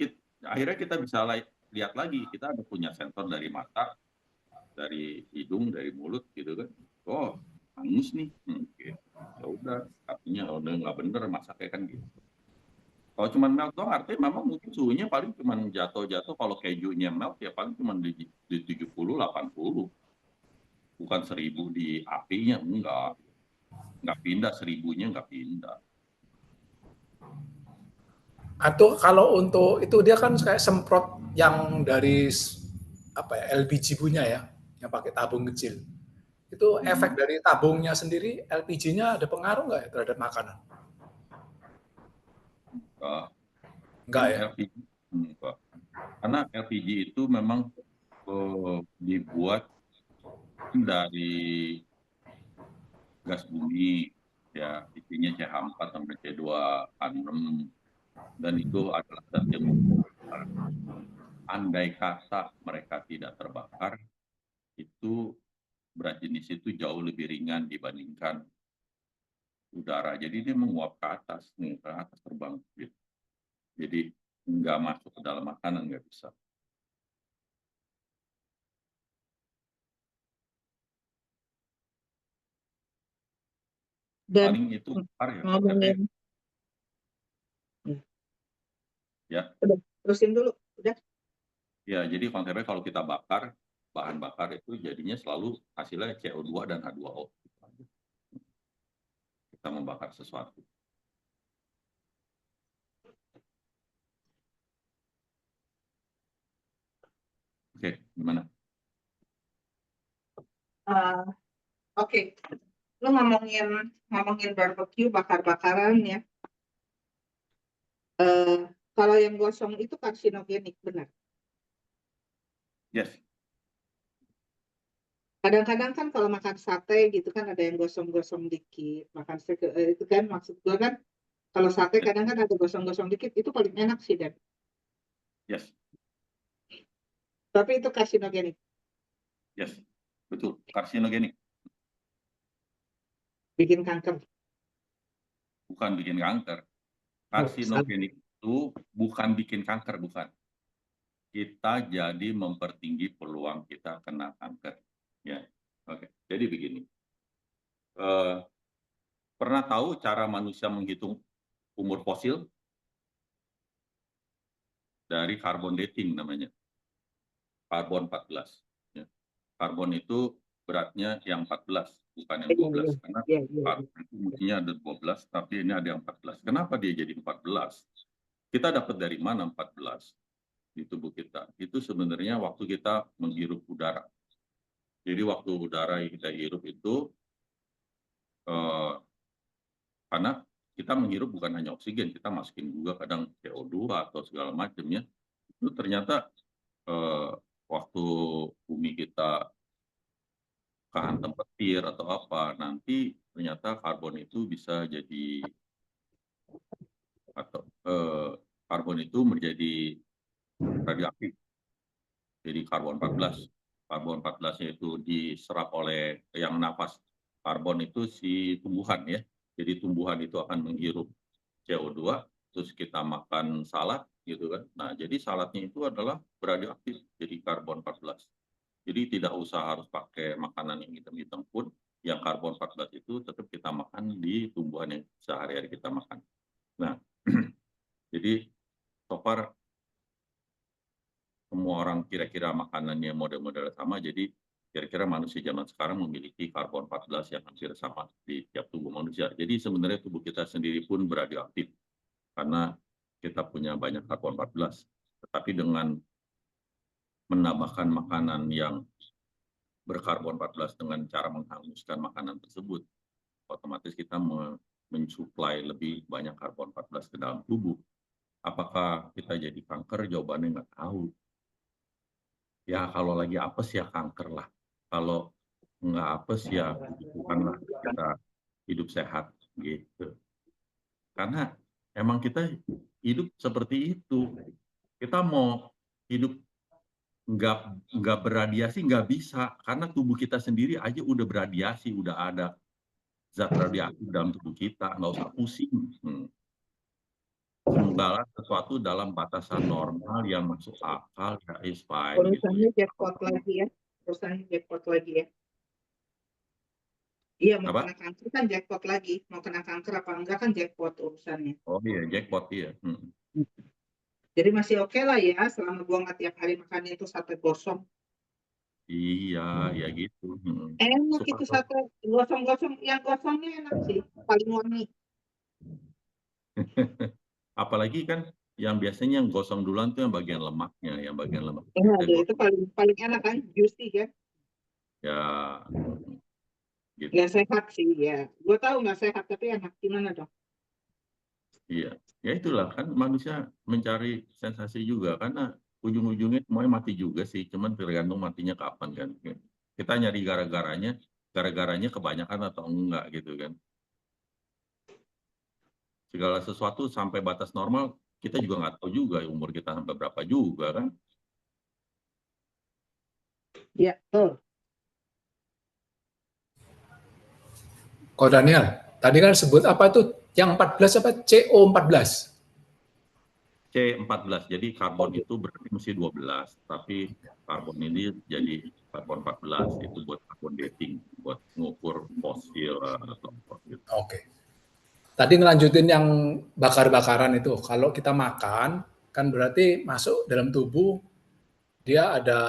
akhirnya kita bisa lihat lagi, kita ada punya sensor dari mata, dari hidung, dari mulut gitu kan. Oh, angus nih. Gitu. Ya udah, artinya udah nggak bener masaknya kan gitu. Kalau cuma melt doang artinya memang mungkin suhunya paling cuma jatuh-jatuh, kalau kejunya melt ya paling cuma di 70, 80. Bukan 1000 di apinya, nggak pindah, 1000-nya nggak pindah. Atau kalau untuk itu dia kan kayak semprot yang dari apa ya, LPG punya ya, yang pakai tabung kecil. Itu efek dari tabungnya sendiri, LPG-nya ada pengaruh nggak ya terhadap makanan? Enggak, Enggak ya? LPG enggak. Karena LPG itu memang dibuat dari gas bumi, ya isinya CH4 sampai C2H6, dan itu adalah zat yang membakar. Andai kata mereka tidak terbakar, itu berat jenis itu jauh lebih ringan dibandingkan udara. Jadi dia menguap ke atas, nih ke atas terbang. Gitu. Jadi nggak masuk ke dalam makanan, nggak bisa. Dan Paling itu bakar ya. ngomongin, Ya. udah, terusin dulu, udah. Ya, jadi konsepnya kalau kita bakar, bahan bakar itu jadinya selalu hasilnya CO2 dan H2O. Kita membakar sesuatu. Oke, gimana? Oke, lu ngomongin barbecue bakar-bakaran ya. Kalau yang gosong itu karsinogenik, benar? Yes. Kadang-kadang kan kalau makan sate gitu kan ada yang gosong-gosong dikit, makan itu kan maksud gue kan kalau sate kadang kan ada gosong-gosong dikit, itu paling enak sih Dan. Yes. Tapi itu karsinogenik. Yes. Betul. Karsinogenik. Bikin kanker. Bukan bikin kanker. Karsinogenik itu bukan bikin kanker, bukan. Kita jadi mempertinggi peluang kita kena kanker. Ya, oke. Jadi begini. Pernah tahu cara manusia menghitung umur fosil? Dari carbon dating namanya. Karbon 14. Ya. Karbon itu beratnya yang 14, bukan yang 12. Karena karbon itu mestinya ada 12, tapi ini ada yang 14. Kenapa dia jadi 14? Kita dapat dari mana 14 di tubuh kita? Itu sebenarnya waktu kita menghirup udara. Jadi waktu udara yang kita hirup itu, karena kita menghirup bukan hanya oksigen, kita masukin juga kadang CO2 atau segala macamnya. Itu ternyata waktu bumi kita kehantam petir atau apa, nanti ternyata karbon itu bisa jadi, atau karbon itu menjadi radioaktif. Jadi karbon 14. Karbon 14-nya itu diserap oleh yang napas karbon itu si tumbuhan ya. Jadi tumbuhan itu akan menghirup CO2, terus kita makan salad gitu kan. Nah, jadi saladnya itu adalah beradioaktif, jadi karbon 14. Jadi tidak usah harus pakai makanan yang hitam-hitam pun, yang karbon 14 itu tetap kita makan di tumbuhan yang sehari-hari kita makan. Nah, jadi so far semua orang kira-kira makanannya model-model sama, jadi kira-kira manusia zaman sekarang memiliki karbon 14 yang hampir sama di tiap tubuh manusia. Jadi sebenarnya tubuh kita sendiri pun beradioaktif karena kita punya banyak karbon 14. Tetapi dengan menambahkan makanan yang berkarbon 14 dengan cara menghanguskan makanan tersebut, otomatis kita mensuplai lebih banyak karbon 14 ke dalam tubuh. Apakah kita jadi kanker? Jawabannya nggak tahu. Ya kalau lagi apes ya kanker lah. Kalau nggak apes ya bukanlah kita hidup sehat gitu. Karena emang kita hidup seperti itu. Kita mau hidup nggak beradiasi nggak bisa, karena tubuh kita sendiri aja udah beradiasi, udah ada zat radioaktif dalam tubuh kita, nggak usah pusing. Segala sesuatu dalam batasan normal yang masuk akal, ya is fine gitu ya. Urusannya jackpot lagi ya. Urusannya jackpot lagi ya. Iya, mau Apa? kena kanker kan jackpot lagi. Mau kena kanker apa enggak kan jackpot urusannya. Oh iya, jackpot iya. Jadi masih oke lah ya, selama gua nggak tiap hari makan itu sate gosong. Iya, ya gitu. Enak Suka itu tuh. sate gosong-gosong, yang gosongnya enak sih, paling wangi. Apalagi kan yang biasanya yang gosong duluan tuh yang bagian lemaknya, Aduh, itu paling enak kan, juicy kan. ya gitu. Nggak sehat sih ya. Gua tahu nggak sehat tapi enak, gimana dong? Iya, ya itulah kan manusia mencari sensasi juga karena ujung-ujungnya semuanya mati juga sih, cuman tergantung matinya kapan kan. Kita nyari gara-garanya kebanyakan atau enggak gitu kan. Segala sesuatu sampai batas normal kita juga nggak tahu juga umur kita sampai berapa juga kan. Ya, betul. Kok Daniel, tadi kan sebut apa tuh? Yang 14 apa? CO14. C14, jadi karbon itu berarti mesti 12, tapi karbon ini jadi karbon 14, itu buat karbon dating, buat ngukur fosil atau apa gitu. Oke. Tadi ngelanjutin yang bakar-bakaran itu. Kalau kita makan, kan berarti masuk dalam tubuh, dia ada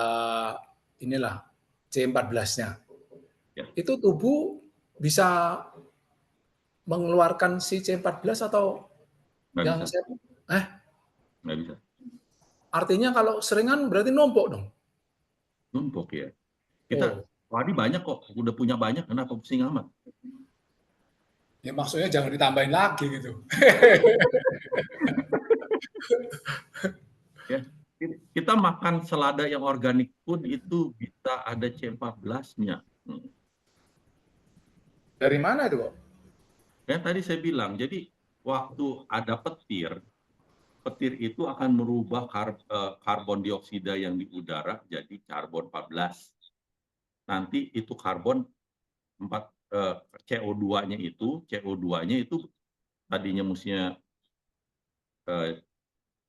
inilah C14-nya. Ya. Itu tubuh bisa mengeluarkan si C14 atau Nggak yang bisa. Nggak bisa. Artinya kalau seringan berarti numpuk dong. Numpuk ya. Kita Oh. Wadi banyak kok, udah punya banyak, kenapa pusing amat? Ya maksudnya jangan ditambahin lagi gitu. Ya, kita makan selada yang organik pun itu bisa ada C14-nya. Dari mana itu kok? Ya tadi saya bilang, jadi waktu ada petir itu akan merubah karbon dioksida yang di udara jadi karbon 14. Nanti itu karbon CO2-nya itu tadinya mestinya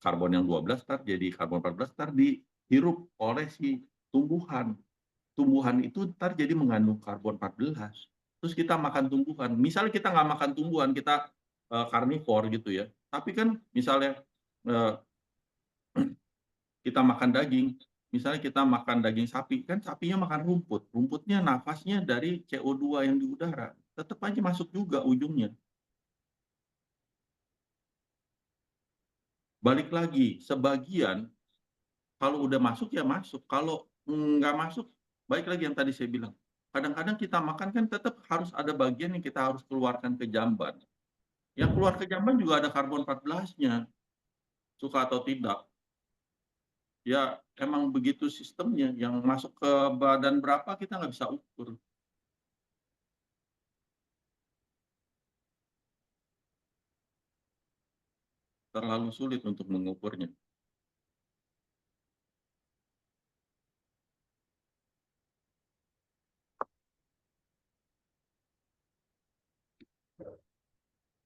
karbon yang 12 ntar jadi karbon 14 ntar dihirup oleh si tumbuhan. Tumbuhan itu ntar jadi mengandung karbon 14. Terus kita makan tumbuhan. Misalnya kita nggak makan tumbuhan, kita karnivor gitu ya. Tapi kan misalnya kita makan daging, misalnya kita makan daging sapi, kan sapinya makan rumput. Rumputnya nafasnya dari CO2 yang di udara. Tetap aja masuk juga ujungnya. Balik lagi, sebagian kalau udah masuk ya masuk. Kalau nggak masuk, balik lagi yang tadi saya bilang. Kadang-kadang kita makan kan tetap harus ada bagian yang kita harus keluarkan ke jamban. Yang keluar ke jamban juga ada karbon 14-nya. Suka atau tidak. Ya emang begitu sistemnya. Yang masuk ke badan berapa kita nggak bisa ukur. Terlalu sulit untuk mengukurnya.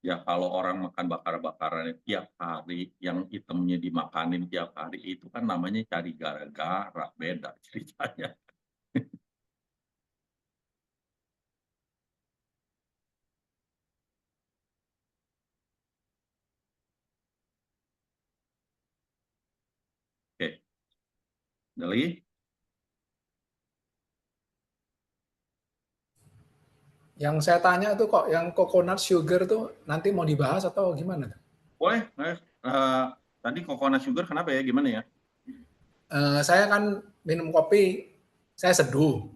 Ya kalau orang makan bakar-bakaran tiap hari, yang hitamnya dimakanin tiap hari, itu kan namanya cari gara-gara, beda ceritanya. Oke, ada lagi? Yang saya tanya itu kok yang coconut sugar tuh nanti mau dibahas atau gimana? Boleh. Tadi coconut sugar kenapa ya? Gimana ya? Saya kan minum kopi, saya seduh.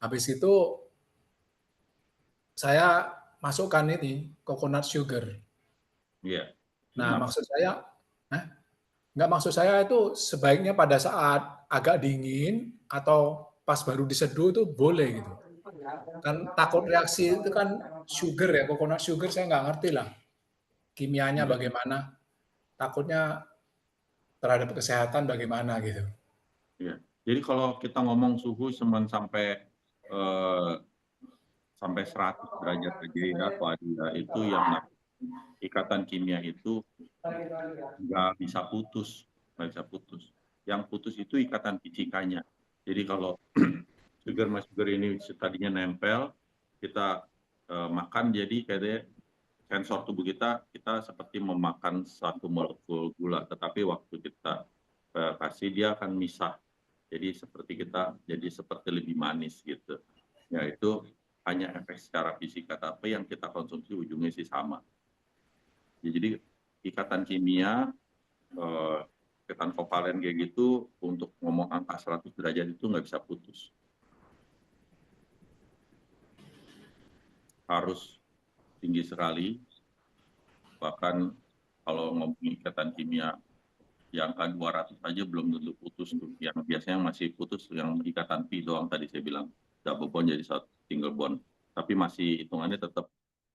Habis itu saya masukkan ini coconut sugar. Iya. Nah, maksud saya itu sebaiknya pada saat agak dingin atau pas baru diseduh itu boleh gitu. Kan takut reaksi itu kan sugar ya, coconut sugar saya nggak ngerti lah kimianya bagaimana. Takutnya terhadap kesehatan bagaimana gitu. Ya. Jadi kalau kita ngomong suhu cuman sampai 100 derajat aja ya, Wadia, itu yang ikatan kimia itu nggak bisa putus, nggak bisa putus. Yang putus itu ikatan fisikanya. Jadi kalau sugar sama sugar ini tadinya nempel, kita makan jadi kayak sensor tubuh kita seperti memakan satu molekul gula, tetapi waktu kita kasih dia akan misah. Jadi seperti lebih manis gitu. Ya itu hanya efek secara fisika, tapi yang kita konsumsi ujungnya sih sama. Ya, jadi ikatan kimia, ikatan kovalen kayak gitu untuk ngomong angka 100 derajat itu nggak bisa putus. Harus tinggi sekali, bahkan kalau ngomong ikatan kimia yang angka 200 aja belum tentu putus tuh. Yang biasanya masih putus yang ikatan pi doang tadi saya bilang, double bond jadi satu single bond. Tapi masih hitungannya tetap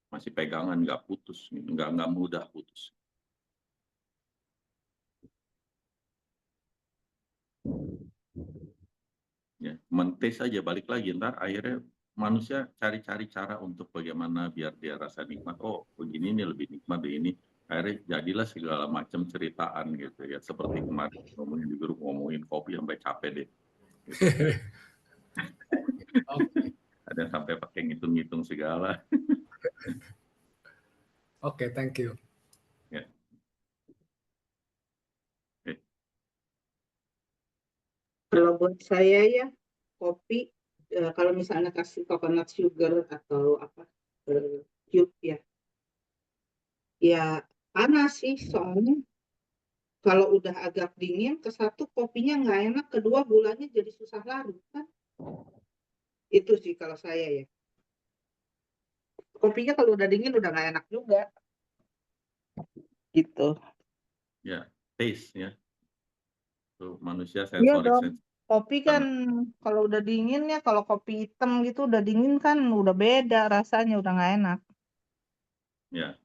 masih pegangan, nggak putus, nggak mudah putus. Ya, mentes aja balik lagi, ntar akhirnya manusia cari-cari cara untuk bagaimana biar dia rasa nikmat. Oh, begini ini lebih nikmat dari ini. Akhirnya jadilah segala macam ceritaan gitu ya. Seperti kemarin ngomongin di grup, ngomongin kopi sampai capek deh. Gitu. Oke. Ada yang sampai pakai ngitung-ngitung segala. Oke, thank you. Ya. Oke. Kalau buat saya ya kopi, kalau misalnya kasih coconut sugar atau apa cube ya panas sih, soalnya kalau udah agak dingin, ke satu kopinya nggak enak, kedua gulanya jadi susah larut kan. Itu sih kalau saya ya. Kopinya kalau udah dingin udah nggak enak juga. Gitu. Ya, taste ya. Tuh, manusia Iya sensorik dong. sensorik. Kopi kan kalau udah dingin ya, kalau kopi hitam gitu udah dingin kan udah beda rasanya, udah nggak enak. Ya.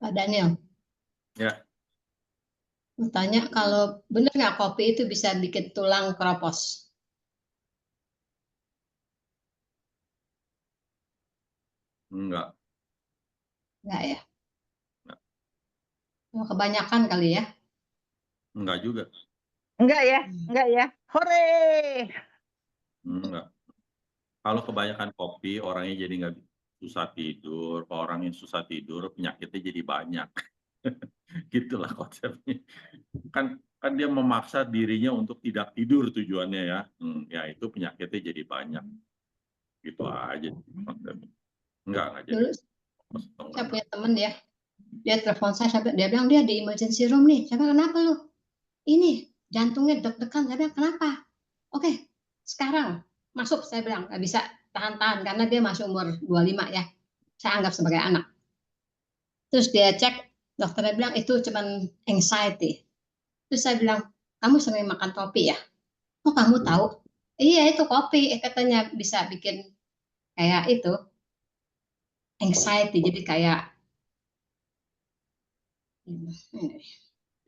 Pak Daniel, Ya, mau tanya kalau benar nggak kopi itu bisa bikin tulang keropos? enggak. Nggak ya? Nggak. Oh, kebanyakan kali ya? Enggak juga. Enggak ya. Hore! Enggak. Kalau kebanyakan kopi, orangnya jadi nggak susah tidur. Kalau orang yang susah tidur, penyakitnya jadi banyak. Gitulah konsepnya. Kan dia memaksa dirinya untuk tidak tidur tujuannya ya. Ya itu penyakitnya jadi banyak. Gitu aja konsepnya. Enggak jadi. Dulu saya punya temen dia telepon saya, dia bilang dia di emergency room nih. Saya bilang, kenapa lu? Ini jantungnya deg-degan. Saya bilang, kenapa? Oke, sekarang masuk. Saya bilang, nggak bisa tahan-tahan karena dia masih umur 25 ya. Saya anggap sebagai anak. Terus dia cek, dokternya bilang itu cuman anxiety. Terus saya bilang, kamu sering makan kopi ya? Oh, kamu tahu? Iya, itu kopi. Katanya bisa bikin kayak itu, anxiety. Jadi kayak,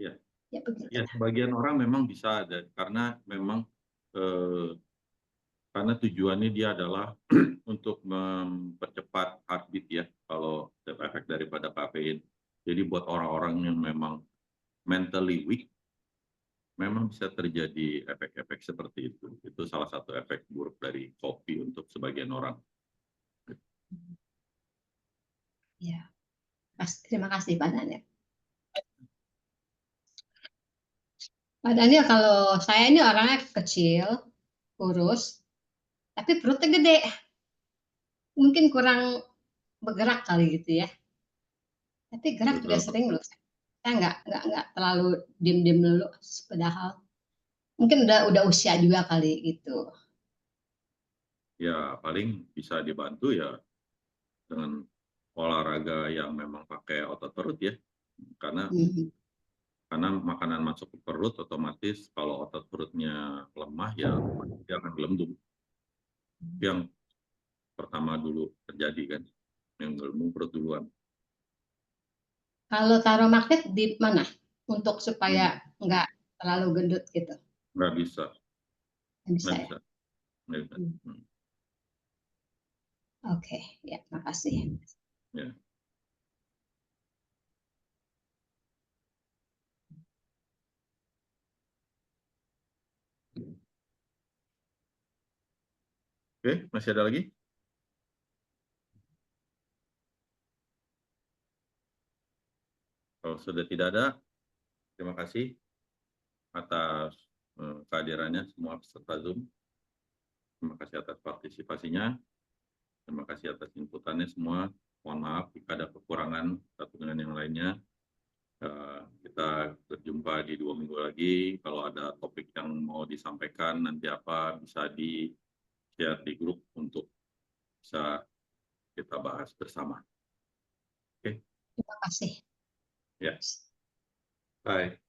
Ya. ya begitu. Ya, sebagian orang memang bisa ada karena memang karena tujuannya dia adalah untuk mempercepat heartbeat ya, kalau efek daripada kafein. Jadi buat orang-orang yang memang mentally weak, memang bisa terjadi efek-efek seperti itu. Itu salah satu efek buruk dari kopi untuk sebagian orang. Ya, terima kasih Pak Daniel. Pak Daniel, kalau saya ini orangnya kecil, kurus, tapi perutnya gede. Mungkin kurang bergerak kali gitu ya. Tapi gerak juga Betul. sering loh. Saya nggak terlalu diem-diem dulu. Padahal mungkin udah usia juga kali gitu. Ya, paling bisa dibantu ya dengan olahraga yang memang pakai otot perut ya. Karena makanan masuk ke perut, otomatis kalau otot perutnya lemah ya dia akan gelembung. Yang pertama dulu terjadi kan. yang ilmu perut duluan. Kalau taruh magnet di mana? Untuk supaya nggak terlalu gendut gitu. Nggak bisa, Nggak bisa nggak ya? bisa, nggak bisa. Oke, ya, makasih. Ya. Oke, masih ada lagi? Kalau sudah tidak ada, terima kasih atas kehadirannya semua peserta Zoom. Terima kasih atas partisipasinya. Terima kasih atas inputannya semua. Mohon maaf jika ada kekurangan satu dengan yang lainnya. Kita berjumpa di 2 minggu lagi. Kalau ada topik yang mau disampaikan nanti apa bisa di-share di grup untuk bisa kita bahas bersama. Oke, Terima kasih. ya. Bye.